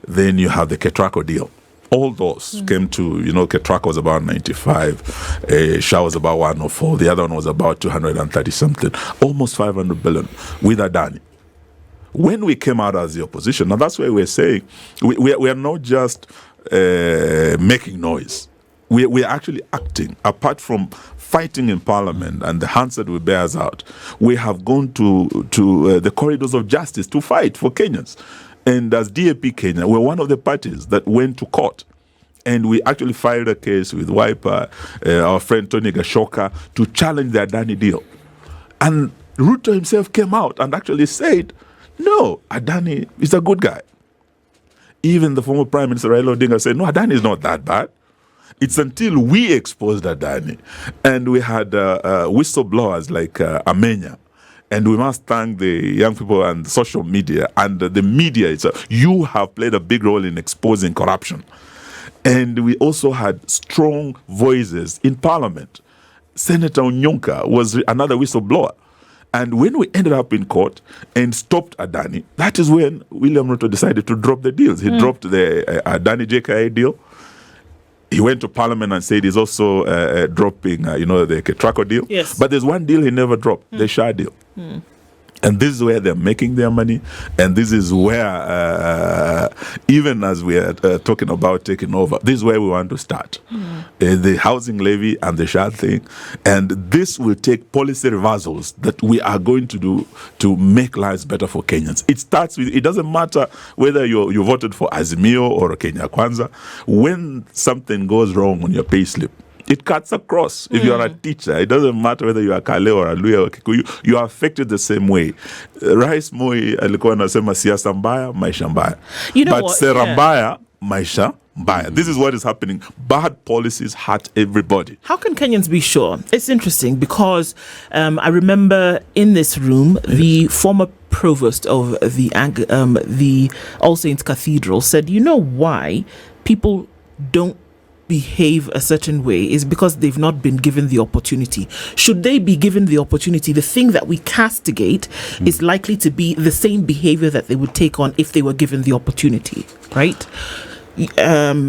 Then you have the Ketraco deal. All those came to, Ketraco was about 95, Shah was about 104, the other one was about 230 something, almost 500 billion with Adani. When we came out as the opposition, now that's why we're saying we are not just making noise. We are actually acting. Apart from fighting in Parliament and the hands that we bears out, we have gone to the corridors of justice to fight for Kenyans. And as DAP Kenya, we're one of the parties that went to court. And we actually filed a case with Wiper, our friend Tony Gashoka, to challenge the Adani deal. And Ruto himself came out and actually said, no, Adani is a good guy. Even the former Prime Minister Raila Odinga said, no, Adani is not that bad. It's until we exposed Adani. And we had whistleblowers like Amenya. And we must thank the young people and social media and the media itself. You have played a big role in exposing corruption. And we also had strong voices in Parliament. Senator Onyonka was another whistleblower. And when we ended up in court and stopped Adani, that is when William Ruto decided to drop the deals. He dropped the Adani JKI deal. He went to Parliament and said he's also dropping, the Ketraco deal. Yes. But there's one deal he never dropped, the Shah deal. And this is where they're making their money. And this is where, even as we are talking about taking over, this is where we want to start. The housing levy and the Shah thing. And this will take policy reversals that we are going to do to make lives better for Kenyans. It starts with, it doesn't matter whether you voted for Azimio or Kenya Kwanza. When something goes wrong on your payslip, It cuts across. If you are a teacher, it doesn't matter whether you are Kale or a Luya or Kikuyu, you are affected the same way. Rais Moi alikuwa anasema siasa mbaya, maisha mbaya. You know but what? sera mbaya, maisha mbaya. This is what is happening. Bad policies hurt everybody. How can Kenyans be sure? It's interesting because I remember in this room, the former provost of the All Saints Cathedral said, you know why people don't behave a certain way is because they've not been given the opportunity. Should they be given the opportunity, the thing that we castigate is likely to be the same behavior that they would take on if they were given the opportunity, right?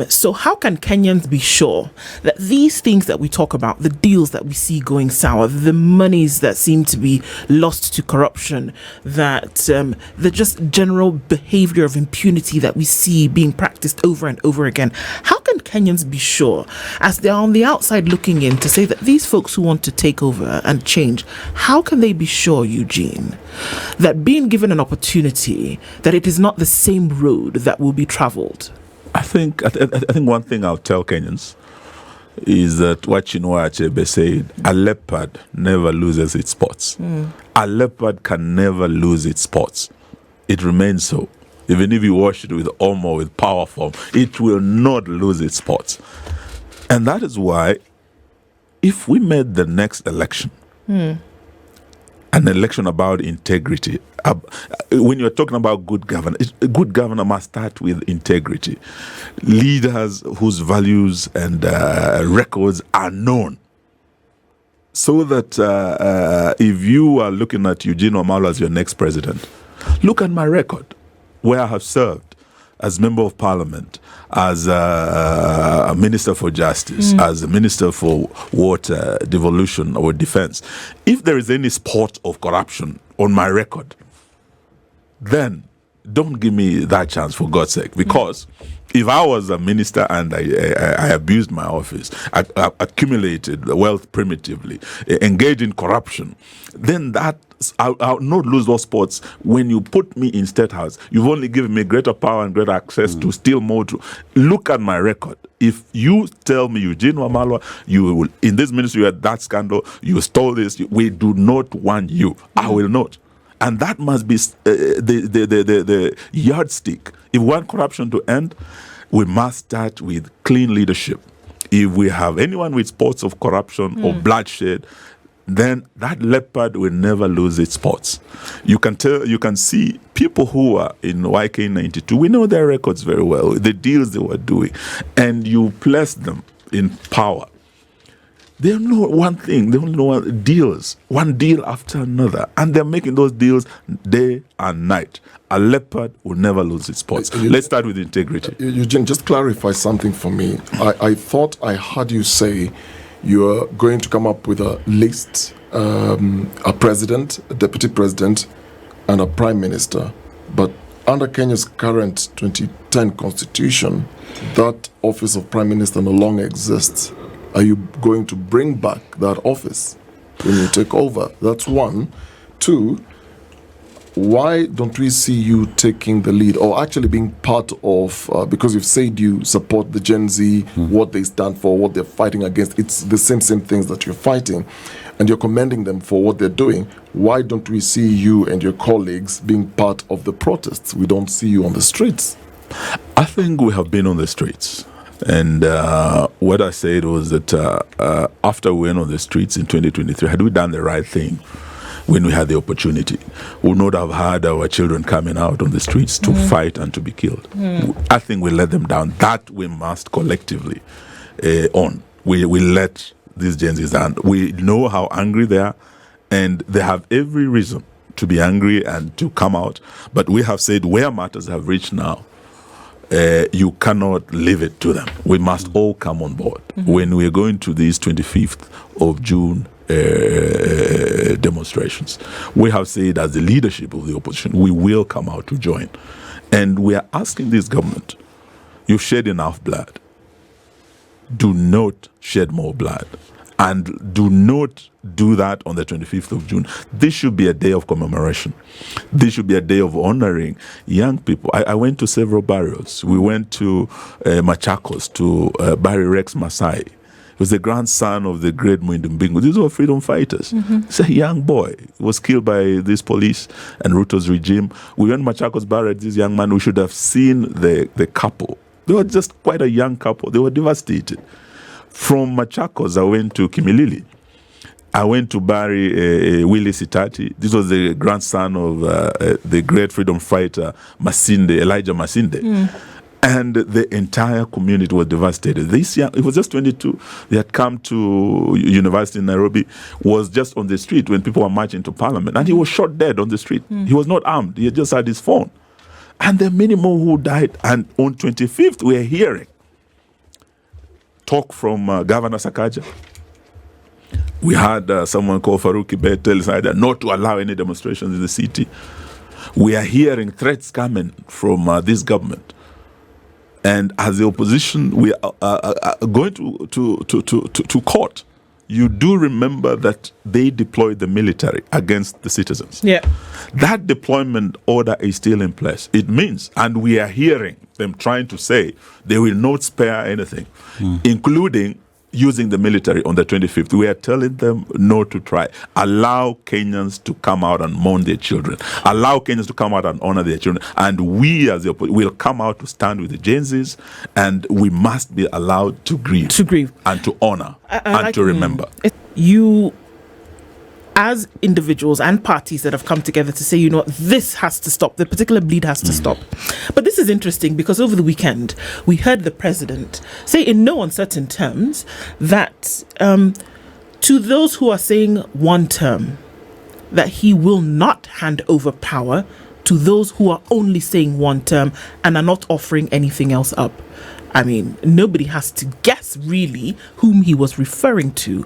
So how can Kenyans be sure that these things that we talk about, the deals that we see going sour, the monies that seem to be lost to corruption, that the just general behavior of impunity that we see being practiced over and over again, how can Kenyans be sure, as they're on the outside looking in, to say that these folks who want to take over and change, how can they be sure, Eugene, that being given an opportunity, that it is not the same road that will be traveled? I think one thing I'll tell Kenyans is that what Chinua Achebe said, a leopard never loses its spots. A leopard can never lose its spots. It remains so. Even if you wash it with Omo, with power form, it will not lose its spots. And that is why if we made the next election an election about integrity, when you're talking about good governance, a good governor must start with integrity. Leaders whose values and records are known. So that if you are looking at Eugene Wamalwad as your next president, look at my record, where I have served as Member of Parliament, as a Minister for Justice, as a Minister for Water, Devolution or Defense. If there is any spot of corruption on my record, then don't give me that chance, for God's sake. Because if I was a minister and I abused my office, accumulated wealth primitively, engaged in corruption, then I'll not lose those spots. When you put me in State House, you've only given me greater power and greater access to steal more. Look at my record. If you tell me, Eugene Wamalwad, you will, in this ministry you had that scandal, you stole this, we do not want you. I will not. And that must be the yardstick. If we want corruption to end, we must start with clean leadership. If we have anyone with spots of corruption or bloodshed, then that leopard will never lose its spots. You can see people who are in YK92, we know their records very well, the deals they were doing, and you place them in power. They know one thing, they only know deals, one deal after another, and they're making those deals day and night. A leopard will never lose its spots. Let's start with integrity. Eugene, just clarify something for me. I thought I heard you say you're going to come up with a list, a president, a deputy president, and a prime minister. But under Kenya's current 2010 constitution, that office of prime minister no longer exists. Are you going to bring back that office when you take over? That's one. Two, why don't we see you taking the lead or actually being part of, because you've said you support the Gen Z, what they stand for, what they're fighting against. It's the same things that you're fighting, and you're commending them for what they're doing. Why don't we see you and your colleagues being part of the protests? We don't see you on the streets. I think we have been on the streets. And what I said was that after we went on the streets in 2023, had we done the right thing when we had the opportunity, we would not have had our children coming out on the streets to fight and to be killed. I think we let them down. That we must collectively own. We let these Gen Zs down. We know how angry they are, and they have every reason to be angry and to come out. But we have said where matters have reached now, you cannot leave it to them. We must all come on board. When we are going to these 25th of June demonstrations, we have said as the leadership of the opposition, we will come out to join. And we are asking this government, you've shed enough blood. Do not shed more blood. And do not do that on the 25th of June. This should be a day of commemoration. This should be a day of honoring young people. I went to several burials. We went to Machakos, to Barry Rex Masai. was the grandson of the great Mwindu. These were freedom fighters. It's a young boy. He was killed by this police and Ruto's regime. We went Machakos buried this young man. We should have seen the couple. They were just quite a young couple. They were devastated. From Machakos, I went to Kimilili. I went to bury Willie Sitati. This was the grandson of the great freedom fighter Elijah Masinde. And the entire community was devastated. He was just 22. They had come to university in Nairobi, was just on the street when people were marching to Parliament. And he was shot dead on the street. He was not armed. He had just had his phone. And there are many more who died. And on 25th, we are hearing talk from Governor Sakaja. We had someone called Faruqi Bey tell us that not to allow any demonstrations in the city. We are hearing threats coming from this government. And as the opposition, we are going to court. You do remember that they deployed the military against the citizens. Yeah. That deployment order is still in place. It means, and we are hearing them trying to say they will not spare anything, including using the military on the 25th. We are telling them not to try. Allow Kenyans to come out and mourn their children. Allow Kenyans to come out and honor their children. And we as the opposition will come out to stand with the Gen Zs, and we must be allowed to grieve. And to honor and to remember. You, as individuals and parties that have come together to say, you know what, this has to stop, the particular bleed has to stop. But this is interesting because over the weekend, we heard the president say in no uncertain terms that to those who are saying one term, that he will not hand over power to those who are only saying one term and are not offering anything else up. I mean, nobody has to guess really whom he was referring to.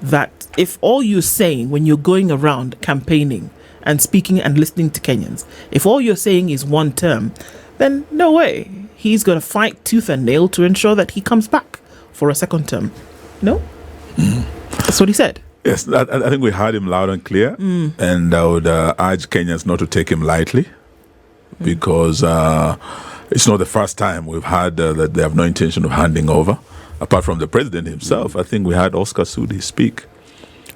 That if all you're saying when you're going around campaigning and speaking and listening to Kenyans, if all you're saying is one term, then no way. He's going to fight tooth and nail to ensure that he comes back for a second term. No? That's what he said. Yes, I think we heard him loud and clear. And I would urge Kenyans not to take him lightly because it's not the first time we've heard that they have no intention of handing over. Apart from the president himself, I think we had Oscar Sudi speak.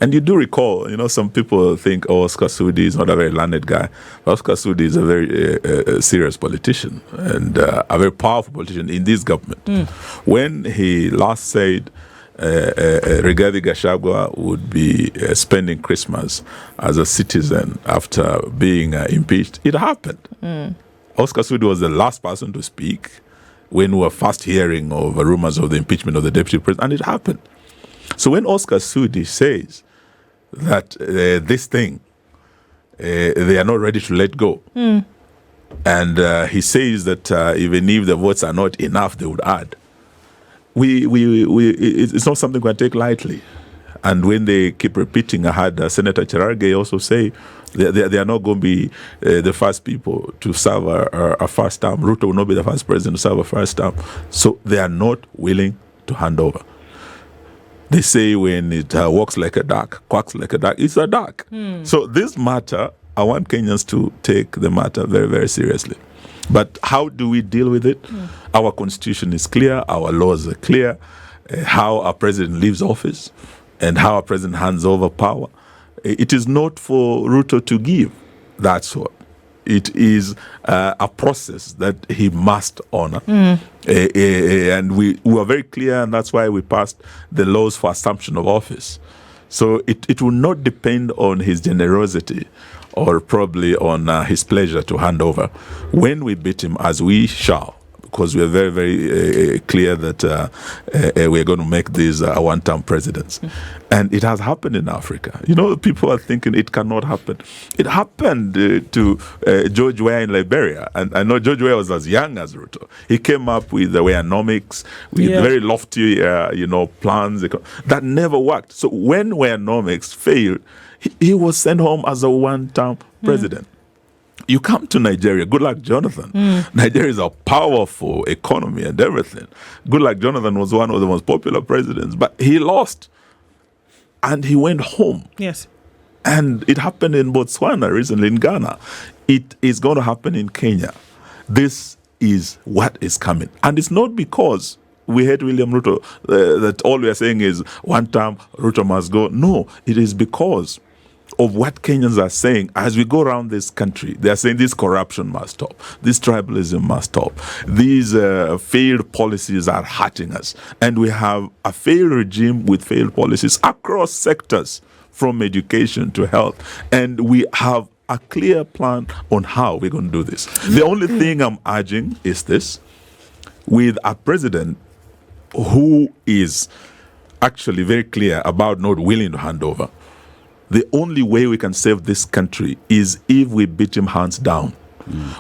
And you do recall, some people think, Oscar Sudi is not a very learned guy. Oscar Sudi is a very serious politician and a very powerful politician in this government. When he last said Rigathi Gachagua would be spending Christmas as a citizen after being impeached, it happened. Oscar Sudi was the last person to speak when we were first hearing of rumors of the impeachment of the deputy president, and it happened. So when Oscar Sudi says that this thing, they are not ready to let go, and he says that even if the votes are not enough, they would add, it's not something we can take lightly. And when they keep repeating, I had Senator Cherargei also say they are not going to be the first people to serve a first term. Ruto will not be the first president to serve a first term. So they are not willing to hand over. They say when it walks like a duck, quacks like a duck, it's a duck. So this matter, I want Kenyans to take the matter very, very seriously. But how do we deal with it? Our constitution is clear. Our laws are clear. How our president leaves office and how a president hands over power. It is not for Ruto to give that sort. It is a process that he must honor. And we are very clear, and that's why we passed the laws for assumption of office. So it will not depend on his generosity or probably on his pleasure to hand over. When we beat him, as we shall, because we are very, very clear that we're going to make these one-term presidents. And it has happened in Africa. People are thinking it cannot happen. It happened to George Weah in Liberia. And I know George Weah was as young as Ruto. He came up with the Weahnomics, with very lofty, plans. That never worked. So when Weahnomics failed, he was sent home as a one-term president. You come to Nigeria, Goodluck Jonathan. Nigeria is a powerful economy and everything. Goodluck Jonathan was one of the most popular presidents, but he lost. And he went home. Yes. And it happened in Botswana recently, in Ghana. It is going to happen in Kenya. This is what is coming. And it's not because we hate William Ruto, that all we are saying is one term, Ruto must go. No, it is because of what Kenyans are saying as we go around this country. They are saying this corruption must stop, this tribalism must stop, these failed policies are hurting us. And we have a failed regime with failed policies across sectors, from education to health. And we have a clear plan on how we're going to do this. The only thing I'm urging is this: with a president who is actually very clear about not willing to hand over, the only way we can save this country is if we beat him hands down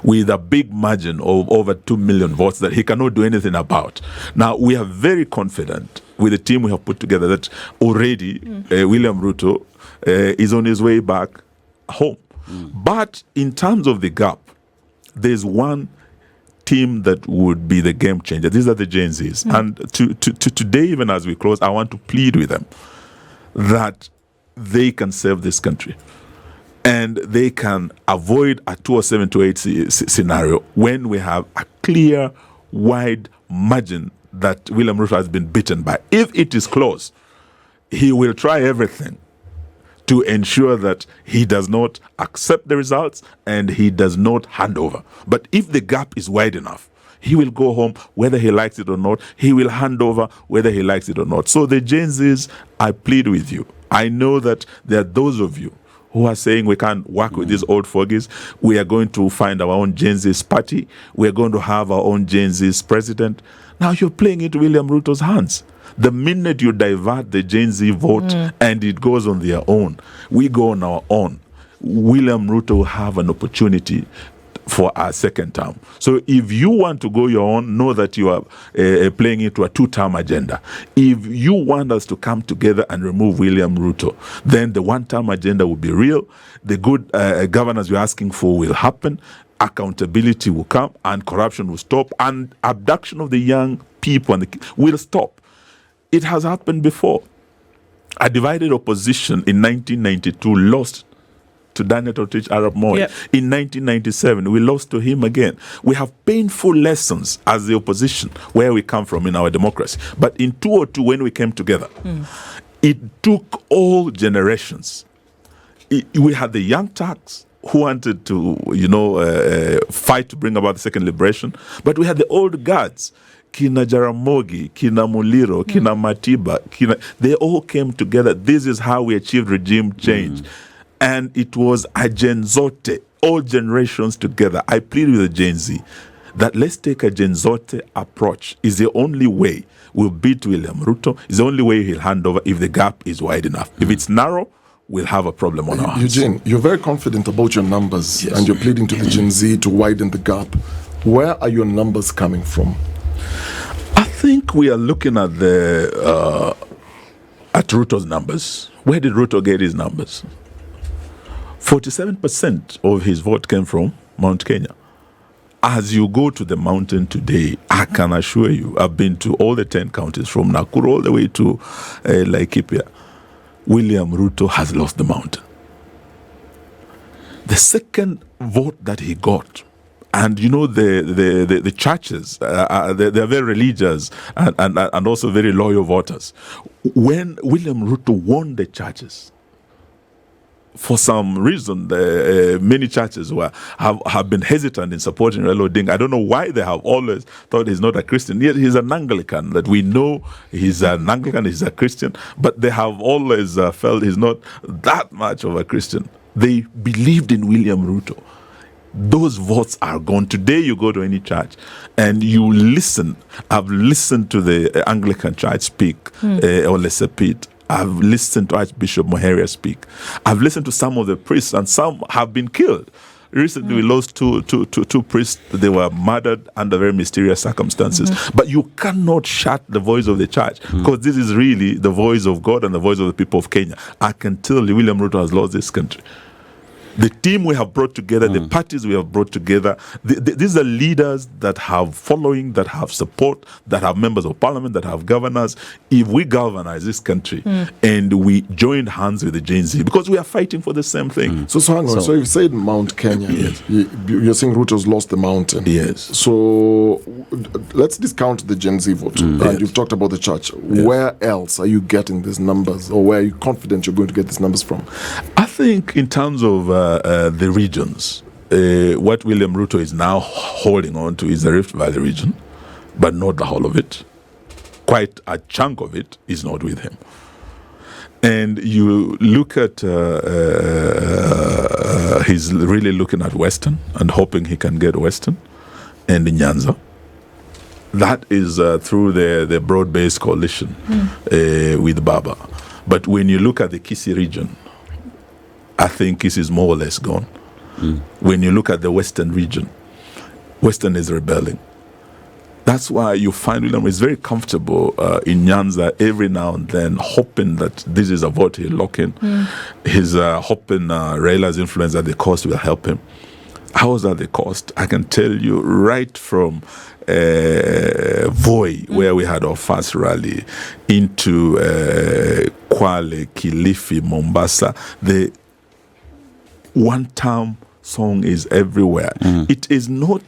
with a big margin of over 2 million votes that he cannot do anything about. Now, we are very confident with the team we have put together that already William Ruto is on his way back home. But in terms of the gap, there's one team that would be the game changer. These are the Gen Zs. And today, even as we close, I want to plead with them that they can save this country and they can avoid a 207-8 scenario when we have a clear, wide margin that William Ruto has been beaten by. If it is close, he will try everything to ensure that he does not accept the results and he does not hand over. But if the gap is wide enough, he will go home whether he likes it or not. He will hand over whether he likes it or not. So the Gen Zs, I plead with you. I know that there are those of you who are saying we can't work with these old fogies. We are going to find our own Gen Z's party. We are going to have our own Gen Z's president. Now you're playing into William Ruto's hands. The minute you divert the Gen Z vote and it goes on their own, we go on our own, William Ruto will have an opportunity for our second term. So if you want to go your own, know that you are playing into a 2-term agenda. If you want us to come together and remove William Ruto, then the 1-term agenda will be real. The good governance you're asking for will happen. Accountability will come and corruption will stop and abduction of the young people will stop. It has happened before. A divided opposition in 1992 lost to Daniel Toroitich Arap Moi. Yep. In 1997, we lost to him again. We have painful lessons as the opposition where we come from in our democracy. But in 2002, when we came together, it took all generations. We had the young Turks who wanted to, fight to bring about the second liberation. But we had the old guards, Kina Jaramogi, Kina Muliro, Kina Matiba, they all came together. This is how we achieved regime change. And it was a Gen Zote, all generations together. I plead with the Gen Z that let's take a Gen Zote approach. Is the only way we'll beat William Ruto. Is the only way he'll hand over if the gap is wide enough. If it's narrow, we'll have a problem on our hands. Eugene, you're very confident about your numbers, and you're pleading to the Gen Z to widen the gap. Where are your numbers coming from? I think we are looking at at Ruto's numbers. Where did Ruto get his numbers? 47% of his vote came from Mount Kenya. As you go to the mountain today, I can assure you, I've been to all the 10 counties from Nakuru all the way to Laikipia. William Ruto has lost the mountain. The second vote that he got, and the churches, they're very religious and also very loyal voters. When William Ruto won the churches, for some reason, many churches have been hesitant in supporting Raila Odinga. I don't know why they have always thought he's not a Christian. Yet he's an Anglican, that we know he's an Anglican, he's a Christian, but they have always felt he's not that much of a Christian. They believed in William Ruto. Those votes are gone. Today you go to any church and you listen. I've listened to the Anglican church speak, Ole Sepit. I've listened to Archbishop Muheria speak. I've listened to some of the priests, and some have been killed. Recently, we lost two priests. They were murdered under very mysterious circumstances. But you cannot shut the voice of the church, because this is really the voice of God and the voice of the people of Kenya. I can tell you, William Ruto has lost this country. The team we have brought together, the parties we have brought together, these are leaders that have following, that have support, that have members of parliament, that have governors. If we galvanize this country and we join hands with the Gen Z, because we are fighting for the same thing. So hang on. So you've said Mount Kenya. Yes. You're saying Ruto's lost the mountain. Yes. So let's discount the Gen Z vote. And you've talked about the church. Yes. Where else are you getting these numbers, or where are you confident you're going to get these numbers from? I think in terms of the regions, what William Ruto is now holding on to is the Rift Valley region, but not the whole of it. Quite a chunk of it is not with him. And you look at, he's really looking at Western and hoping he can get Western and Nyanza. That is through the broad-based coalition with Baba. But when you look at the Kisii region, I think Kisii is more or less gone. When you look at the Western region, Western is rebelling. That's why you find William is very comfortable in Nyanza every now and then, hoping that this is a vote he'll lock in. He's hoping Raila's influence at the coast will help him. How is that the cost? I can tell you right from Voi, where we had our first rally, into Kwale, Kilifi, Mombasa. The one-term song is everywhere. It is not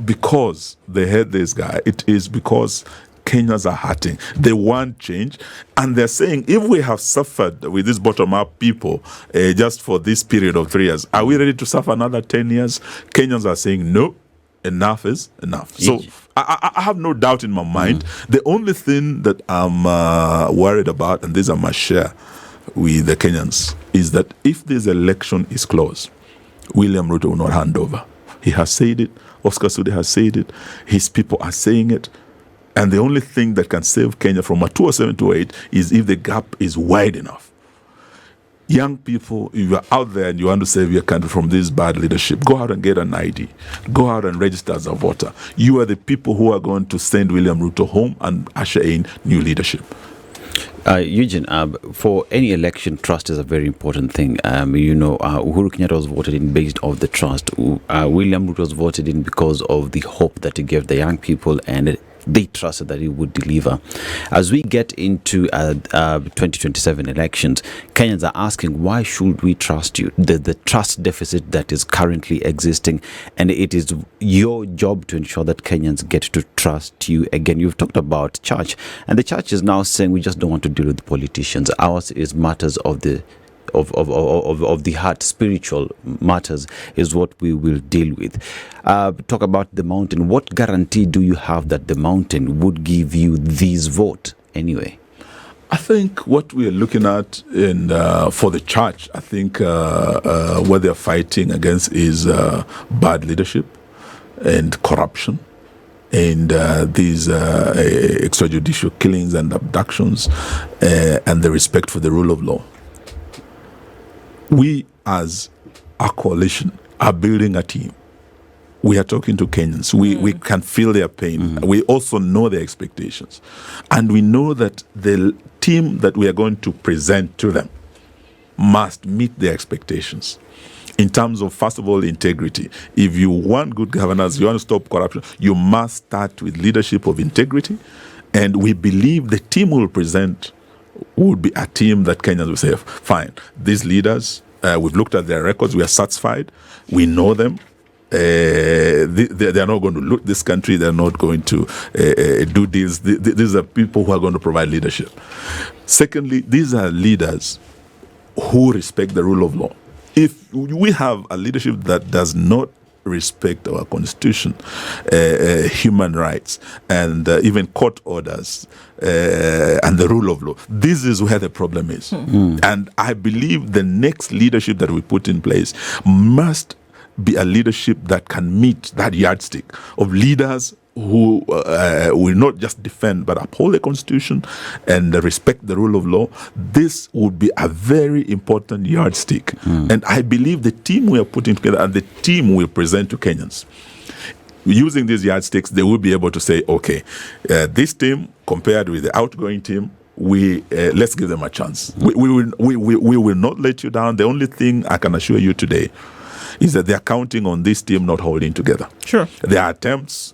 because they had this guy. It is because Kenyans are hurting. They want change. And they're saying, if we have suffered with these bottom-up people just for this period of 3 years, are we ready to suffer another 10 years? Kenyans are saying, no, enough is enough. So I have no doubt in my mind. The only thing that I'm worried about, and these are my share with the Kenyans, is that if this election is close, William Ruto will not hand over. He has said it. Oscar Sudi has said it. His people are saying it. And the only thing that can save Kenya from a 207 to 8 is if the gap is wide enough. Young people, if you're out there and you want to save your country from this bad leadership, go out and get an ID. Go out and register as a voter. You are the people who are going to send William Ruto home and usher in new leadership. Eugene, for any election, trust is a very important thing. Uhuru Kenyatta was voted in based on the trust. William Ruto was voted in because of the hope that he gave the young people, and they trusted that he would deliver. As we get into 2027 elections, Kenyans are asking, why should we trust you? The trust deficit that is currently existing, and it is your job to ensure that Kenyans get to trust you again. You've talked about church, and the church is now saying we just don't want to deal with the politicians. Ours is matters of the heart, spiritual matters is what we will deal with. Talk about the mountain. What guarantee do you have that the mountain would give you this vote anyway? I think what we are looking at for the church, I think what they're fighting against is bad leadership and corruption, and these extrajudicial killings and abductions, and the respect for the rule of law. We, as a coalition, are building a team. We are talking to Kenyans. We can feel their pain. We also know their expectations. And we know that the team that we are going to present to them must meet their expectations. In terms of, first of all, integrity. If you want good governance, you want to stop corruption, you must start with leadership of integrity. And we believe the team will present would be a team that Kenyans will say, fine, these leaders, we've looked at their records, we are satisfied, we know them, they are not going to loot this country, they're not going to do deals. These are people who are going to provide leadership. Secondly, these are leaders who respect the rule of law. If we have a leadership that does not respect our constitution, human rights, and even court orders, and the rule of law, this is where the problem is. And I believe the next leadership that we put in place must be a leadership that can meet that yardstick of leaders who will not just defend but uphold the constitution and respect the rule of law. This would be a very important yardstick. And I believe the team we are putting together and the team we present to Kenyans, using these yardsticks, they will be able to say, okay, this team compared with the outgoing team, let's give them a chance. We will not let you down. The only thing I can assure you today is that they are counting on this team not holding together. Sure. There are attempts.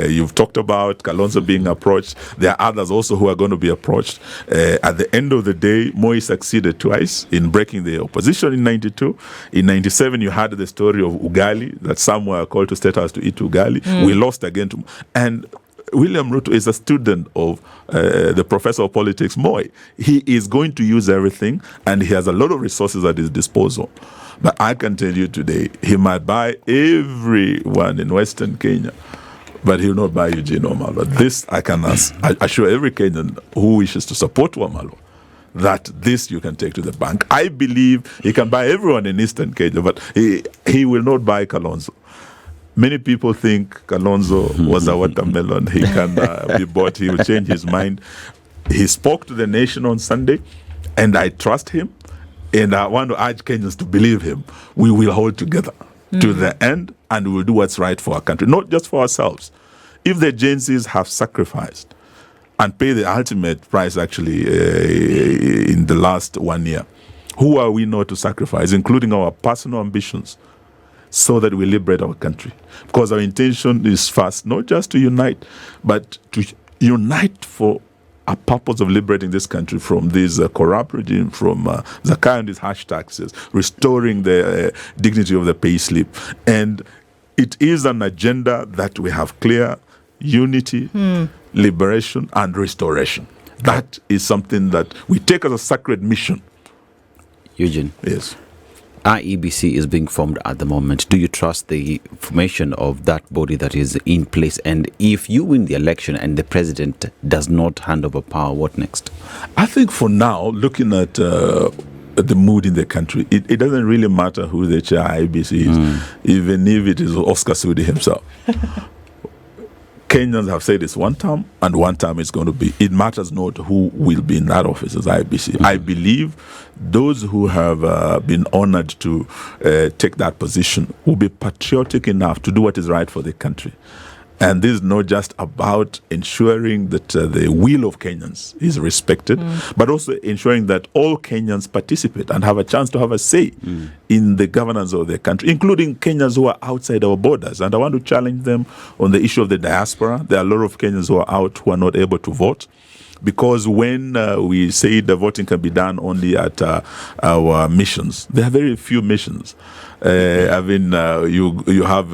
You've talked about Kalonzo being approached. There are others also who are going to be approached. At the end of the day, Moi succeeded twice in breaking the opposition in 92. In 97, you had the story of Ugali, that some were called to State House to eat Ugali. We lost again. And William Ruto is a student of the professor of politics, Moi. He is going to use everything, and he has a lot of resources at his disposal. But I can tell you today, he might buy everyone in Western Kenya, but he will not buy Eugene Wamalwad. This I can assure every Kenyan who wishes to support Wamalwad that this you can take to the bank. I believe he can buy everyone in Eastern Kenya, but he will not buy Kalonzo. Many people think Kalonzo was a watermelon. He can be bought. He will change his mind. He spoke to the nation on Sunday, and I trust him. And I want to urge Kenyans to believe him. We will hold together to the end, and we will do what's right for our country, not just for ourselves. If the agencies have sacrificed and paid the ultimate price, actually, in the last 1 year, who are we not to sacrifice, including our personal ambitions, so that we liberate our country? Because our intention is first, not just to unite, but to unite for a purpose of liberating this country from this corrupt regime, from Zakayo and his harsh taxes, restoring the dignity of the pay slip. And it is an agenda that we have clear: unity, liberation, and restoration. That is something that we take as a sacred mission. Eugene. Yes. IEBC is being formed at the moment. Do you trust the formation of that body that is in place? And if you win the election and the president does not hand over power, what next? I think for now, looking at the mood in the country, it doesn't really matter who the chair IEBC is, even if it is Oscar Sudi himself. Kenyans have said it's one term, and one term is going to be. It matters not who will be in that office as IBC. I believe those who have been honored to take that position will be patriotic enough to do what is right for the country. And this is not just about ensuring that the will of Kenyans is respected, but also ensuring that all Kenyans participate and have a chance to have a say in the governance of the country, including Kenyans who are outside our borders. And I want to challenge them on the issue of the diaspora. There are a lot of Kenyans who are out who are not able to vote. Because when we say the voting can be done only at our missions, there are very few missions. I mean, you have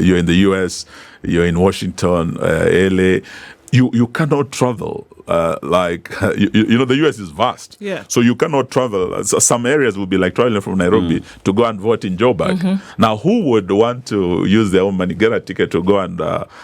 you're in the U.S., you're in Washington, LA. You cannot travel you know, the U.S. is vast. Yeah. So you cannot travel. Some areas will be like traveling from Nairobi to go and vote in Joburg. Now, who would want to use their own money, get a ticket to go and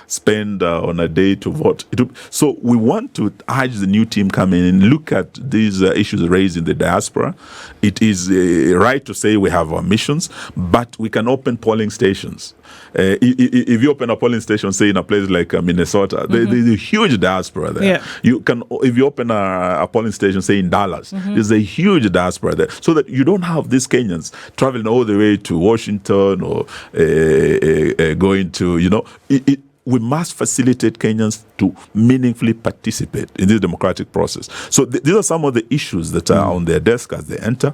spend on a day to vote? So we want to urge the new team come in and look at these issues raised in the diaspora. It is right to say we have our missions, but we can open polling stations. If you open a polling station, say in a place like Minnesota, there's a huge diaspora there. Yeah. You can, if you open a polling station, say in Dallas, there's a huge diaspora there, so that you don't have these Kenyans traveling all the way to Washington or going to, you know, we must facilitate Kenyans to meaningfully participate in this democratic process. So these are some of the issues that are on their desk as they enter.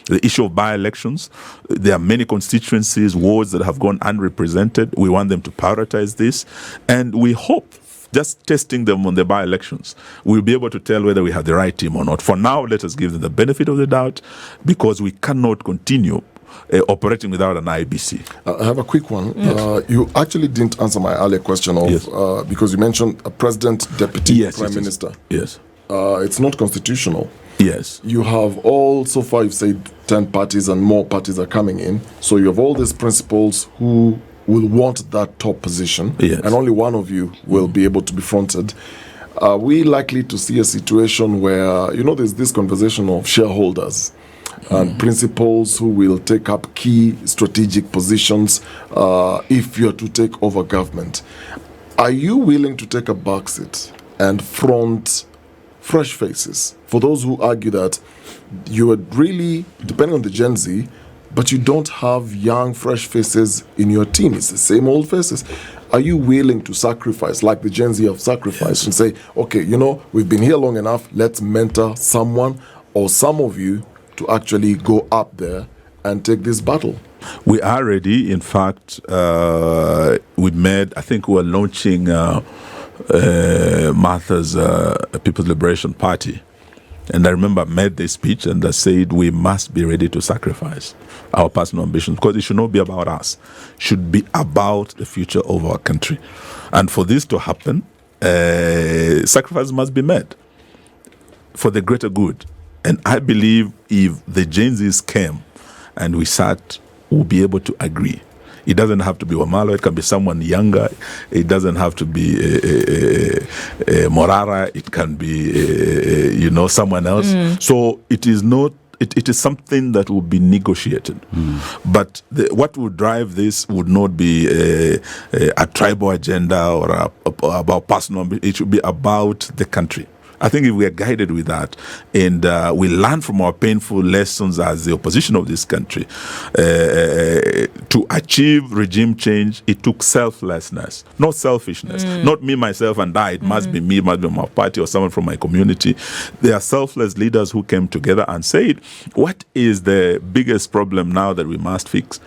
The issue of by-elections. There are many constituencies, wards that have gone unrepresented. We want them to prioritize this. And we hope, just testing them on the by-elections, we'll be able to tell whether we have the right team or not. For now, let us give them the benefit of the doubt, because we cannot continue operating without an IBC. I have a quick one. Yes. You actually didn't answer my earlier question of Yes. Because you mentioned a president, deputy, prime minister. Yes. It's not constitutional. Yes. You have so far you've said 10 parties and more parties are coming in. So you have all these principals who will want that top position. Yes. And only one of you will be able to be fronted. Are we likely to see a situation where, you know, there's this conversation of shareholders and principals who will take up key strategic positions if you're to take over government? Are you willing to take a backseat and front fresh faces for those who argue that you are really depending on the Gen Z, but you don't have young, fresh faces in your team? It's the same old faces. Are you willing to sacrifice, like the Gen Z have sacrificed, and say, okay, we've been here long enough, let's mentor someone or some of you to actually go up there and take this battle? We are ready. In fact, I think we're launching Martha's People's Liberation Party. And I remember I made this speech and I said we must be ready to sacrifice our personal ambitions, because it should not be about us. It should be about the future of our country. And for this to happen, sacrifice must be made for the greater good. And I believe if the Gen Zs came and we sat, we'll be able to agree. It doesn't have to be Wamalwad. It can be someone younger. It doesn't have to be Morara. It can be, someone else. So it is not. It is something that will be negotiated. But what would drive this would not be a tribal agenda or about personal. It should be about the country. I think if we are guided with that and we learn from our painful lessons as the opposition of this country, to achieve regime change, it took selflessness, not selfishness, not me, myself, and I. It must be me, it must be my party or someone from my community. There are selfless leaders who came together and said, what is the biggest problem now that we must fix?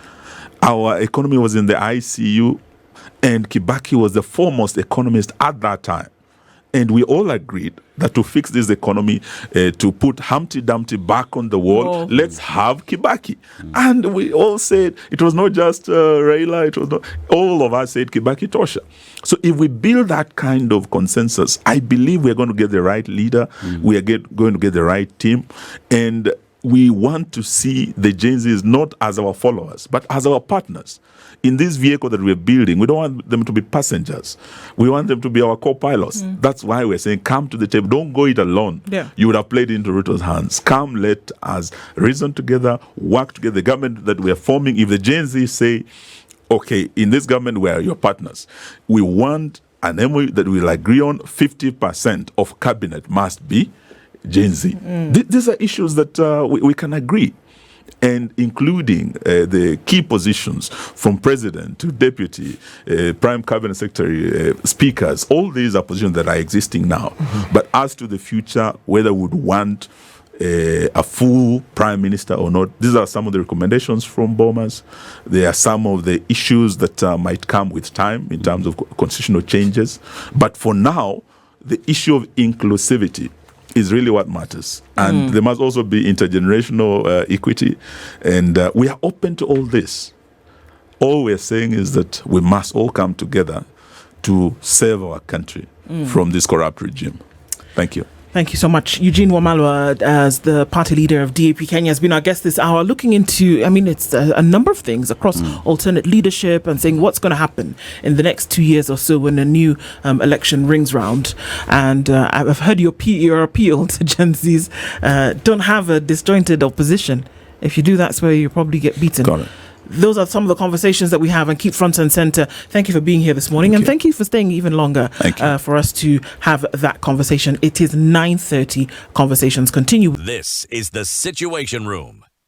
Our economy was in the ICU, and Kibaki was the foremost economist at that time. And we all agreed that to fix this economy, to put Humpty Dumpty back on the wall, let's have Kibaki. And we all said, it was not just Raila, it was not, all of us said Kibaki Tosha. So if we build that kind of consensus, I believe we're going to get the right leader, we are going to get the right team, and we want to see the Gen Zs not as our followers, but as our partners. In this vehicle that we're building, we don't want them to be passengers. We want them to be our co-pilots. That's why we're saying, come to the table. Don't go it alone. Yeah. You would have played into Ruto's hands. Come, let us reason together, work together. The government that we are forming, if the Gen Z say, okay, in this government, we are your partners. We want an MOU that we'll agree on. 50% of cabinet must be Gen Z. These are issues that we can agree. And including the key positions from president to deputy, prime cabinet secretary, speakers, all these are positions that are existing now. But as to the future, whether we would want a full prime minister or not, these are some of the recommendations from Bomas. There are some of the issues that might come with time in terms of constitutional changes. But for now, the issue of inclusivity is really what matters. And there must also be intergenerational equity. And we are open to all this. All we're saying is that we must all come together to save our country from this corrupt regime. Thank you. Thank you so much. Eugene Wamalwad, as the party leader of DAP Kenya, has been our guest this hour, looking into, it's a number of things across alternate leadership and saying what's going to happen in the next 2 years or so when a new election rings round. And I've heard your appeal to Gen Zs. Don't have a disjointed opposition. If you do, that's where you probably get beaten. Got it. Those are some of the conversations that we have and keep front and center. Thank you for being here this morning. Thank you for staying even longer for us to have that conversation. It is 9:30. Conversations continue. This is The Situation Room.